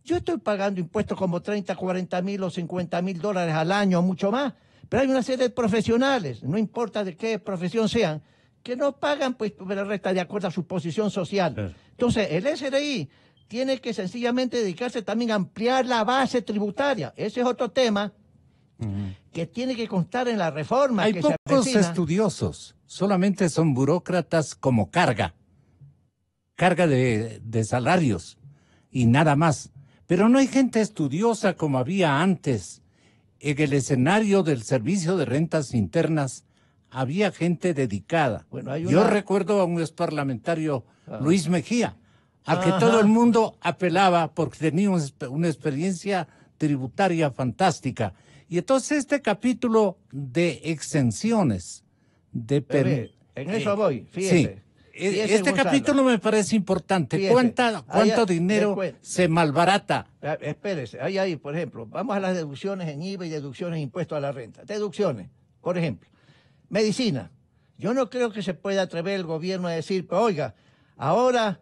yo estoy pagando impuestos como 30, 40 mil o 50 mil dólares al año o mucho más, pero hay una serie de profesionales, no importa de qué profesión sean, que no pagan pues la renta de acuerdo a su posición social. Entonces el SRI tiene que sencillamente dedicarse también a ampliar la base tributaria. Ese es otro tema que tiene que constar en la reforma. Hay que pocos se avecina. estudiosos, solamente son burócratas como carga de salarios y nada más. Pero no hay gente estudiosa como había antes. En el escenario del Servicio de Rentas Internas había gente dedicada. Bueno, hay Yo una- recuerdo a un exparlamentario, Luis Mejía, al que todo el mundo apelaba porque tenía una experiencia tributaria fantástica. Y entonces este capítulo de exenciones, Bebé, en eso voy, fíjese. Sí, Fíjese, este Gonzalo. capítulo me parece importante. Fíjese, ¿Cuánto allá, dinero después. se malbarata? Espérese, ahí, por ejemplo, vamos a las deducciones en IVA y deducciones en impuestos a la renta. Deducciones, por ejemplo, medicina. Yo no creo que se pueda atrever el gobierno a decir, pues, oiga, ahora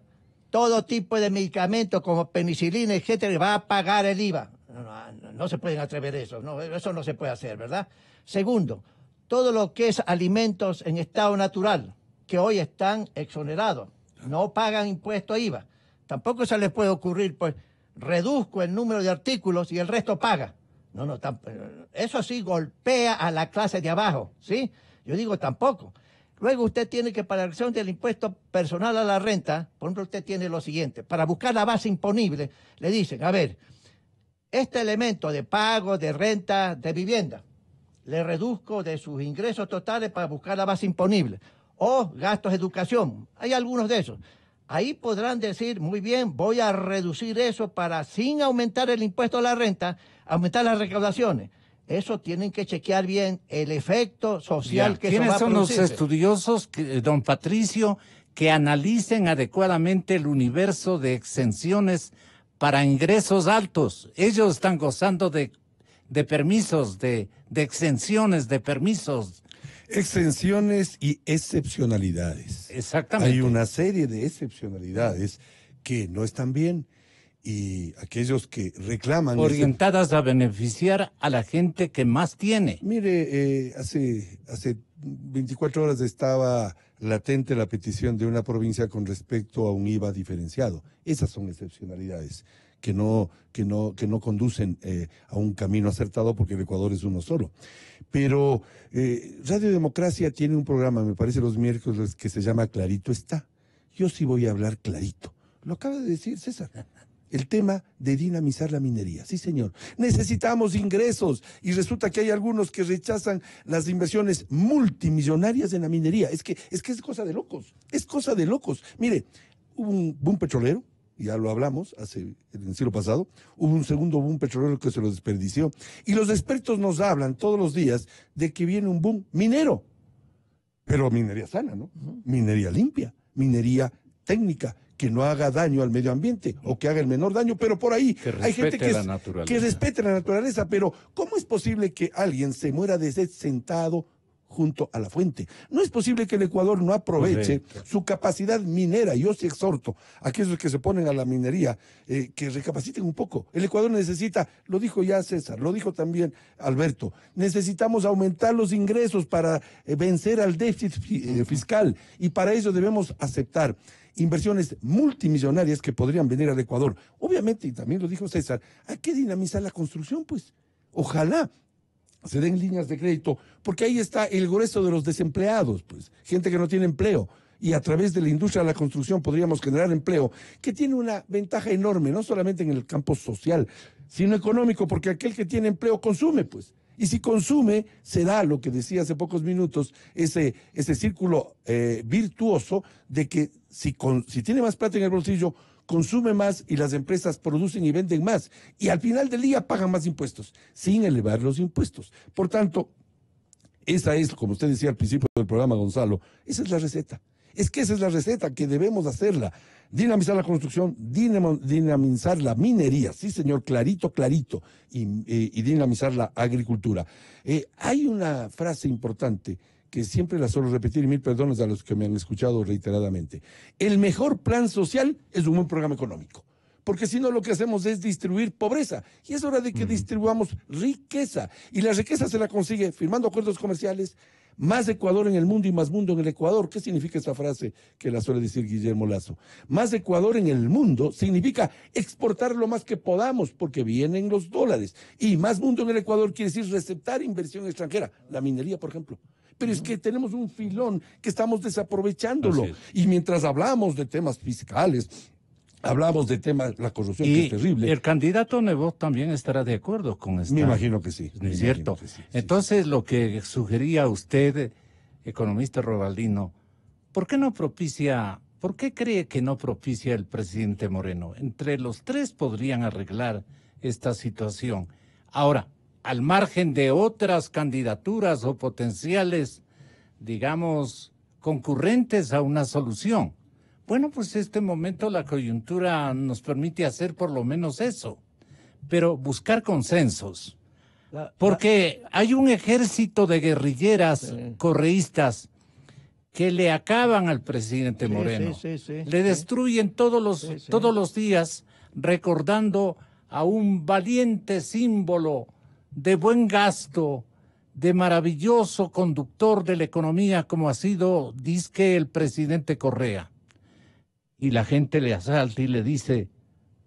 todo tipo de medicamentos como penicilina, etcétera, va a pagar el IVA. No se pueden atrever eso, no, eso no se puede hacer, ¿verdad? Segundo, todo lo que es alimentos en estado natural, que hoy están exonerados, no pagan impuesto a IVA. Tampoco se les puede ocurrir, pues, reduzco el número de artículos y el resto paga. Eso sí golpea a la clase de abajo, ¿sí? Yo digo tampoco. Luego usted tiene que, para la acción del impuesto personal a la renta, por ejemplo, usted tiene lo siguiente, para buscar la base imponible, le dicen, a ver, este elemento de pago de renta de vivienda, le reduzco de sus ingresos totales para buscar la base imponible. O gastos de educación, hay algunos de esos. Ahí podrán decir, muy bien, voy a reducir eso para, sin aumentar el impuesto a la renta, aumentar las recaudaciones. Eso tienen que chequear bien el efecto social que eso va ¿Quiénes a son los producirse. estudiosos, don Patricio, que analicen adecuadamente el universo de exenciones para ingresos altos? Ellos están gozando de permisos, de exenciones, de permisos. Exenciones y excepcionalidades. Exactamente. Hay una serie de excepcionalidades que no están bien y aquellos que reclaman... Orientadas a beneficiar a la gente que más tiene. Mire, hace 24 horas estaba latente la petición de una provincia con respecto a un IVA diferenciado. Esas son excepcionalidades que no conducen a un camino acertado porque el Ecuador es uno solo. Pero Radio Democracia tiene un programa, me parece los miércoles, que se llama Clarito Está. Yo sí voy a hablar clarito. Lo acaba de decir César. El tema de dinamizar la minería. Sí, señor. Necesitamos ingresos y resulta que hay algunos que rechazan las inversiones multimillonarias en la minería. Es que es cosa de locos. Es cosa de locos. Mire, hubo un boom petrolero, ya lo hablamos en el siglo pasado, hubo un segundo boom petrolero que se lo desperdició, y los expertos nos hablan todos los días de que viene un boom minero, pero minería sana, ¿no? Minería limpia, minería técnica, que no haga daño al medio ambiente o que haga el menor daño, pero por ahí hay gente que respete la naturaleza, pero ¿cómo es posible que alguien se muera de sed sentado junto a la fuente? No es posible que el Ecuador no aproveche su capacidad minera. Yo sí exhorto a aquellos que se ponen a la minería que recapaciten un poco. El Ecuador necesita, lo dijo ya César, lo dijo también Alberto, necesitamos aumentar los ingresos para vencer al déficit fiscal, y para eso debemos aceptar inversiones multimillonarias que podrían venir al Ecuador. Obviamente, y también lo dijo César, hay que dinamizar la construcción, pues. Ojalá se den líneas de crédito, porque ahí está el grueso de los desempleados, pues, gente que no tiene empleo. Y a través de la industria de la construcción podríamos generar empleo, que tiene una ventaja enorme, no solamente en el campo social, sino económico, porque aquel que tiene empleo consume, pues. Y si consume, se da lo que decía hace pocos minutos, ese círculo virtuoso de que si tiene más plata en el bolsillo, consume más y las empresas producen y venden más. Y al final del día pagan más impuestos, sin elevar los impuestos. Por tanto, esa es, como usted decía al principio del programa, Gonzalo, esa es la receta. Es que esa es la receta que debemos hacerla. Dinamizar la construcción, dinamizar la minería, sí señor, clarito, y dinamizar la agricultura. Hay una frase importante que siempre la suelo repetir, y mil perdones a los que me han escuchado reiteradamente. El mejor plan social es un buen programa económico, porque si no lo que hacemos es distribuir pobreza, y es hora de que distribuamos riqueza, y la riqueza se la consigue firmando acuerdos comerciales, más Ecuador en el mundo y más mundo en el Ecuador. ¿Qué significa esa frase que la suele decir Guillermo Lazo? Más Ecuador en el mundo significa exportar lo más que podamos, porque vienen los dólares. Y más mundo en el Ecuador quiere decir receptar inversión extranjera, la minería, por ejemplo. Pero es que tenemos un filón que estamos desaprovechándolo. Y mientras hablamos de temas fiscales, hablamos de temas, la corrupción, que es terrible. El candidato Nebot también estará de acuerdo con esta. Me imagino que sí. ¿No es cierto? Sí. Entonces, lo que sugería usted, economista Rovaldino, ¿por qué cree que no propicia el presidente Moreno? Entre los tres podrían arreglar esta situación. Ahora, al margen de otras candidaturas o potenciales, digamos, concurrentes a una solución. Bueno, pues este momento la coyuntura nos permite hacer por lo menos eso, pero buscar consensos. Porque hay un ejército de guerrilleras correístas que le acaban al presidente Moreno. Le destruyen todos los días, recordando a un valiente símbolo de buen gasto, de maravilloso conductor de la economía como ha sido, dizque, el presidente Correa. Y la gente le asalta y le dice,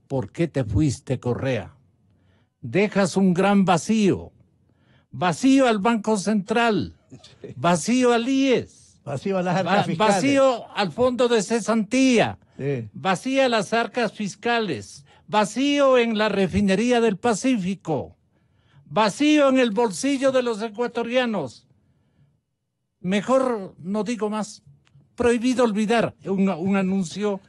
¿por qué te fuiste, Correa? Dejas un gran vacío al Banco Central, vacío al IES, vacío a las arcas fiscales, vacío al Fondo de Cesantía, vacío a las arcas fiscales, vacío en la refinería del Pacífico, vacío en el bolsillo de los ecuatorianos. Mejor no digo más. Prohibido olvidar un anuncio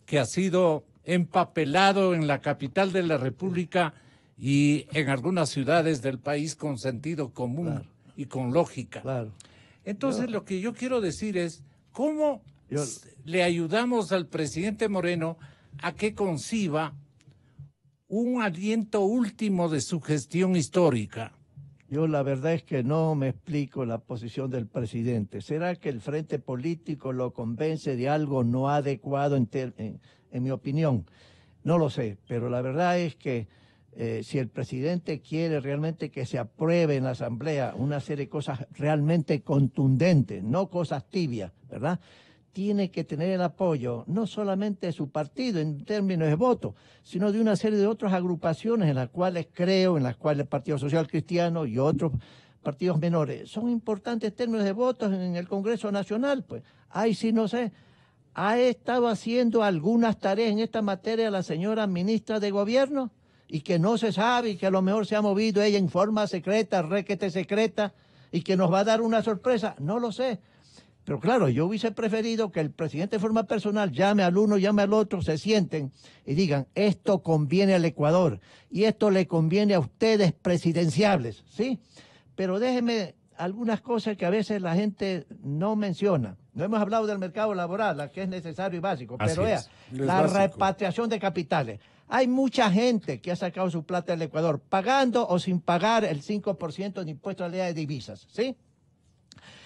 que ha sido empapelado en la capital de la República y en algunas ciudades del país con sentido común y con lógica. Entonces, lo que yo quiero decir es, ¿cómo le ayudamos al presidente Moreno a que conciba un aliento último de su gestión histórica? Yo la verdad es que no me explico la posición del presidente. ¿Será que el frente político lo convence de algo no adecuado en mi opinión? No lo sé, pero la verdad es que si el presidente quiere realmente que se apruebe en la Asamblea una serie de cosas realmente contundentes, no cosas tibias, ¿verdad?, tiene que tener el apoyo no solamente de su partido en términos de voto, sino de una serie de otras agrupaciones en las cuales creo, en las cuales el Partido Social Cristiano y otros partidos menores son importantes términos de votos en el Congreso Nacional. Pues, ay, sí, no sé, ha estado haciendo algunas tareas en esta materia la señora ministra de Gobierno y que no se sabe y que a lo mejor se ha movido ella en forma secreta, requete secreta, y que nos va a dar una sorpresa, no lo sé. Pero claro, yo hubiese preferido que el presidente de forma personal llame al uno, llame al otro, se sienten y digan, esto conviene al Ecuador y esto le conviene a ustedes presidenciables, ¿sí? Pero déjenme algunas cosas que a veces la gente no menciona. No hemos hablado del mercado laboral, la que es necesario y básico, pero es la repatriación de capitales. Hay mucha gente que ha sacado su plata del Ecuador, pagando o sin pagar el 5% de impuesto a la ley de divisas, ¿sí?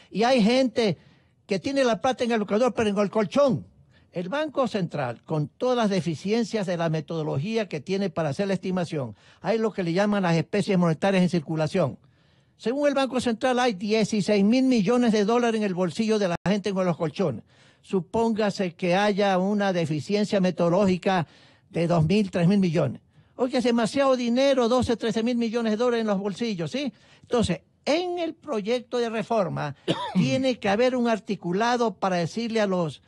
Y hay gente que tiene la plata en el Ecuador, pero en el colchón. El Banco Central, con todas las deficiencias de la metodología que tiene para hacer la estimación, hay lo que le llaman las especies monetarias en circulación. Según el Banco Central, hay 16.000 millones de dólares en el bolsillo de la gente con los colchones. Supóngase que haya una deficiencia metodológica de 2.000, 3.000 millones. Oye, es demasiado dinero, 12, 13.000 millones de dólares en los bolsillos, ¿sí? Entonces, en el proyecto de reforma tiene que haber un articulado para decirle a los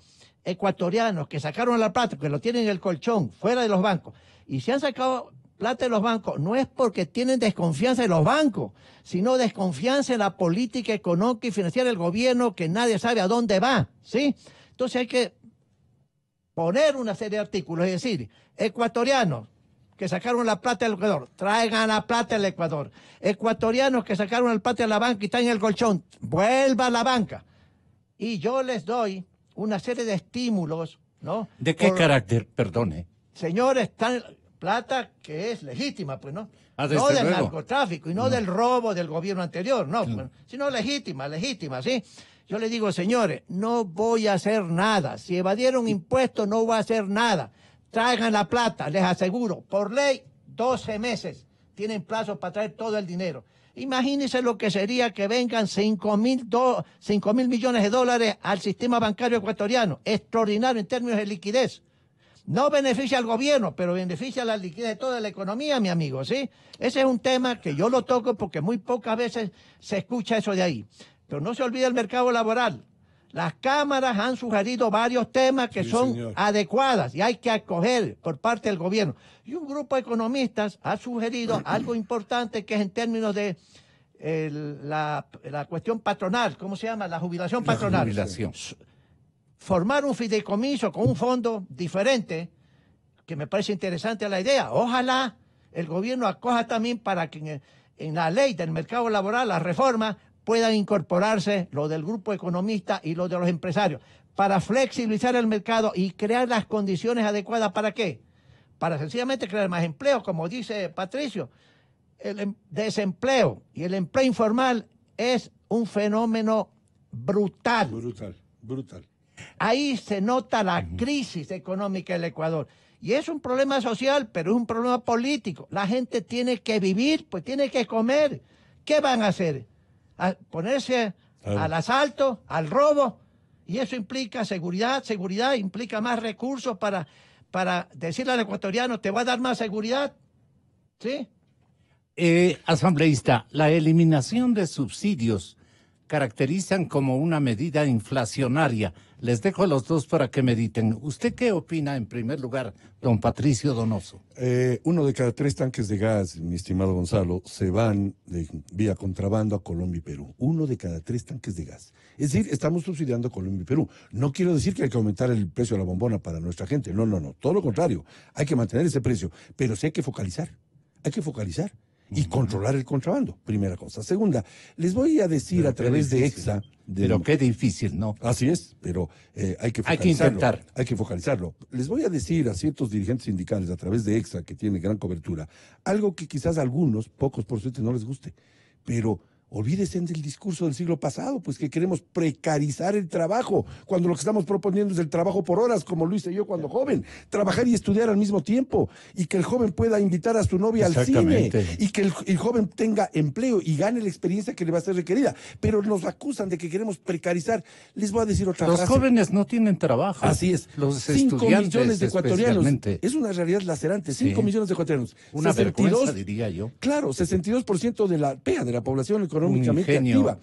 ecuatorianos que sacaron la plata, que lo tienen en el colchón, fuera de los bancos, y si han sacado plata de los bancos, no es porque tienen desconfianza en los bancos, sino desconfianza en la política económica y financiera del gobierno, que nadie sabe a dónde va, ¿sí? Entonces hay que poner una serie de artículos y decir, ecuatorianos que sacaron la plata del Ecuador, traigan la plata del Ecuador. Ecuatorianos que sacaron la plata de la banca y están en el colchón, vuelva a la banca. Y yo les doy una serie de estímulos, ¿no? ¿De qué carácter? Perdone. Señores, están plata que es legítima, pues, ¿no? No del narcotráfico y no del robo del gobierno anterior, no, pues, sino legítima, ¿sí? Yo les digo, señores, no voy a hacer nada. Si evadieron impuestos, no voy a hacer nada. Traigan la plata, les aseguro. Por ley, 12 meses tienen plazo para traer todo el dinero. Imagínense lo que sería que vengan 5.000 millones de dólares al sistema bancario ecuatoriano. Extraordinario en términos de liquidez. No beneficia al gobierno, pero beneficia la liquidez de toda la economía, mi amigo, ¿sí? Ese es un tema que yo lo toco porque muy pocas veces se escucha eso de ahí. Pero no se olvide el mercado laboral. Las cámaras han sugerido varios temas que son adecuadas y hay que acoger por parte del gobierno. Y un grupo de economistas ha sugerido algo importante que es en términos de la cuestión patronal. ¿Cómo se llama? La jubilación patronal. La jubilación. Formar un fideicomiso con un fondo diferente, que me parece interesante la idea. Ojalá el gobierno acoja también para que en la ley del mercado laboral, la reforma, puedan incorporarse lo del grupo economista y lo de los empresarios, para flexibilizar el mercado y crear las condiciones adecuadas. ¿Para qué? Para sencillamente crear más empleo, como dice Patricio. El desempleo y el empleo informal es un fenómeno brutal. Brutal. Ahí se nota la crisis económica del Ecuador. Y es un problema social, pero es un problema político. La gente tiene que vivir, pues tiene que comer. ¿Qué van a hacer? A ponerse al asalto, al robo, y eso implica seguridad implica más recursos para decirle al ecuatoriano, te va a dar más seguridad, ¿sí? Asambleísta, la eliminación de subsidios caracterizan como una medida inflacionaria. Les dejo a los dos para que mediten. ¿Usted qué opina en primer lugar, don Patricio Donoso? 1 de cada 3 tanques de gas, mi estimado Gonzalo, se van vía contrabando a Colombia y Perú. 1 de cada 3 tanques de gas. Es decir, estamos subsidiando a Colombia y Perú. No quiero decir que hay que aumentar el precio de la bombona para nuestra gente. No. Todo lo contrario. Hay que mantener ese precio. Pero sí hay que focalizar. Y controlar el contrabando, primera cosa. Segunda, les voy a decir a través de EXA... Pero qué difícil, ¿no? Así es, pero hay que focalizarlo. Hay que intentar. Hay que focalizarlo. Les voy a decir a ciertos dirigentes sindicales a través de EXA, que tiene gran cobertura, algo que quizás a algunos, pocos por suerte, no les guste, pero... olvídense del discurso del siglo pasado, pues que queremos precarizar el trabajo, cuando lo que estamos proponiendo es el trabajo por horas, como lo hice yo cuando joven, trabajar y estudiar al mismo tiempo, y que el joven pueda invitar a su novia al cine, y que el joven tenga empleo y gane la experiencia que le va a ser requerida. Pero nos acusan de que queremos precarizar. Les voy a decir otra frase. Los jóvenes no tienen trabajo. Así es. Los 5 estudiantes millones de ecuatorianos. Es una realidad lacerante. 5 millones de ecuatorianos. Una vergüenza, diría yo. Claro, 62% de la población económicamente activa.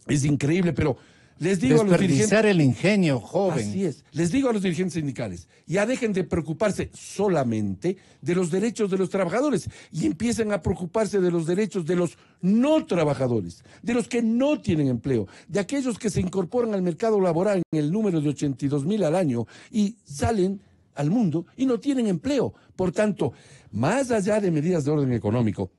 Es increíble, pero Les digo a los dirigentes, desperdiciar el ingenio, joven. así es. Les digo a los dirigentes sindicales, ya dejen de preocuparse solamente de los derechos de los trabajadores y empiecen a preocuparse de los derechos de los no trabajadores, de los que no tienen empleo, de aquellos que se incorporan al mercado laboral en el número de 82,000 al año y salen al mundo y no tienen empleo. Por tanto, más allá de medidas de orden económico,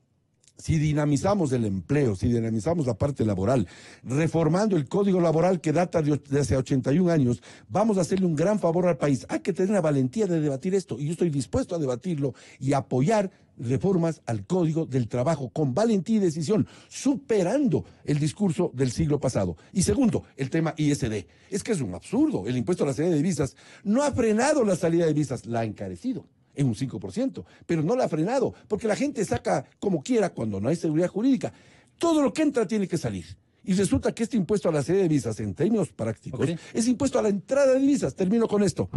si dinamizamos el empleo, si dinamizamos la parte laboral, reformando el código laboral que data de hace 81 años, vamos a hacerle un gran favor al país. Hay que tener la valentía de debatir esto y yo estoy dispuesto a debatirlo y apoyar reformas al código del trabajo con valentía y decisión, superando el discurso del siglo pasado. Y segundo, el tema ISD. Es que es un absurdo. El impuesto a la salida de divisas no ha frenado la salida de divisas, la ha encarecido en un 5%, pero no la ha frenado, porque la gente saca como quiera cuando no hay seguridad jurídica. Todo lo que entra tiene que salir. Y resulta que este impuesto a la salida de divisas, en términos prácticos, es impuesto a la entrada de divisas. Termino con esto.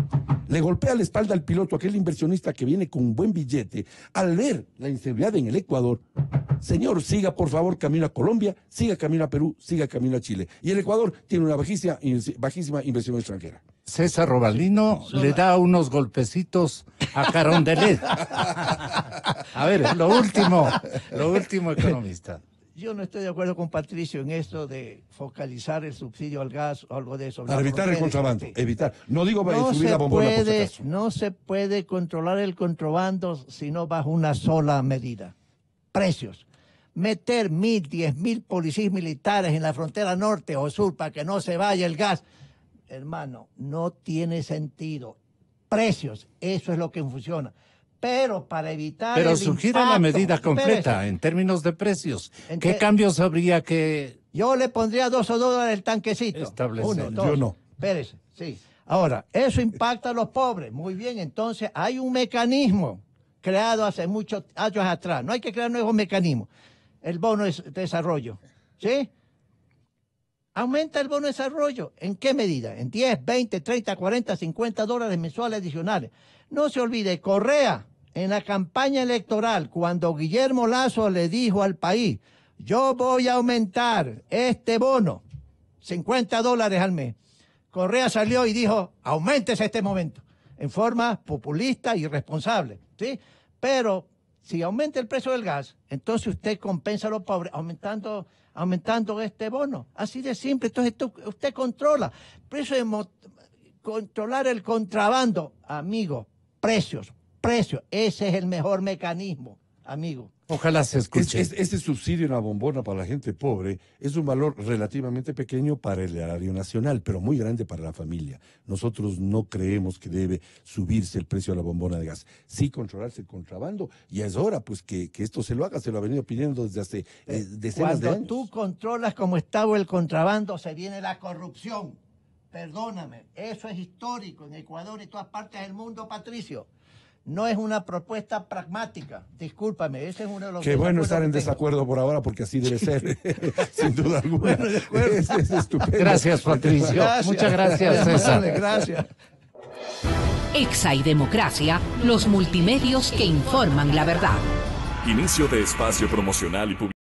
Le golpea la espalda al piloto, aquel inversionista que viene con un buen billete, al ver la inseguridad en el Ecuador. Señor, siga por favor camino a Colombia, siga camino a Perú, siga camino a Chile. Y el Ecuador tiene una bajísima inversión extranjera. César Robalino le da unos golpecitos a Carondelet. A ver, lo último, economista. Yo no estoy de acuerdo con Patricio en esto de focalizar el subsidio al gas o algo de eso. Para evitar el contrabando, evitar. No digo para subir la bombona, por si acaso. No se puede controlar el contrabando sino bajo una sola medida. Precios. Meter 1.000, 10.000 policías militares en la frontera norte o sur para que no se vaya el gas. Hermano, no tiene sentido. Precios, eso es lo que funciona. Pero para evitar Pero el sugiere impacto, la medida completa espérese. en términos de precios. ¿Qué cambios habría que Yo le pondría $2 el tanquecito. establecer? 1, 2. Yo no. Espérese, sí. Ahora, eso impacta a los pobres. Muy bien, entonces hay un mecanismo creado hace muchos años atrás. No hay que crear nuevos mecanismos. El bono de desarrollo, ¿sí? Aumenta el bono de desarrollo. ¿En qué medida? En 10, 20, 30, 40, $50 mensuales adicionales. No se olvide, Correa, en la campaña electoral, cuando Guillermo Lasso le dijo al país, yo voy a aumentar este bono, $50 al mes. Correa salió y dijo, auméntese este momento, en forma populista y irresponsable, ¿sí? Pero si aumenta el precio del gas, entonces usted compensa a los pobres aumentando este bono. Así de simple. Entonces usted controla. Por eso controlar el contrabando, amigo, precios. Ese es el mejor mecanismo, amigo. Ojalá se escuche. Este subsidio en la bombona para la gente pobre es un valor relativamente pequeño para el erario nacional, pero muy grande para la familia. Nosotros no creemos que debe subirse el precio de la bombona de gas. Sí controlarse el contrabando, y es hora pues que esto se lo haga, se lo ha venido pidiendo desde hace decenas de años. Cuando tú controlas como estaba el contrabando, se viene la corrupción. Perdóname, eso es histórico en Ecuador y todas partes del mundo, Patricio. No es una propuesta pragmática. Discúlpame, ese es uno de los... Qué bueno estar en desacuerdo por ahora, porque así debe ser, sin duda alguna. Bueno, de acuerdo. Es estupendo. Gracias, Patricio. Gracias. Muchas gracias, César. Gracias. Exa y Democracia, los multimedios que informan la verdad. Inicio de espacio promocional y publicidad.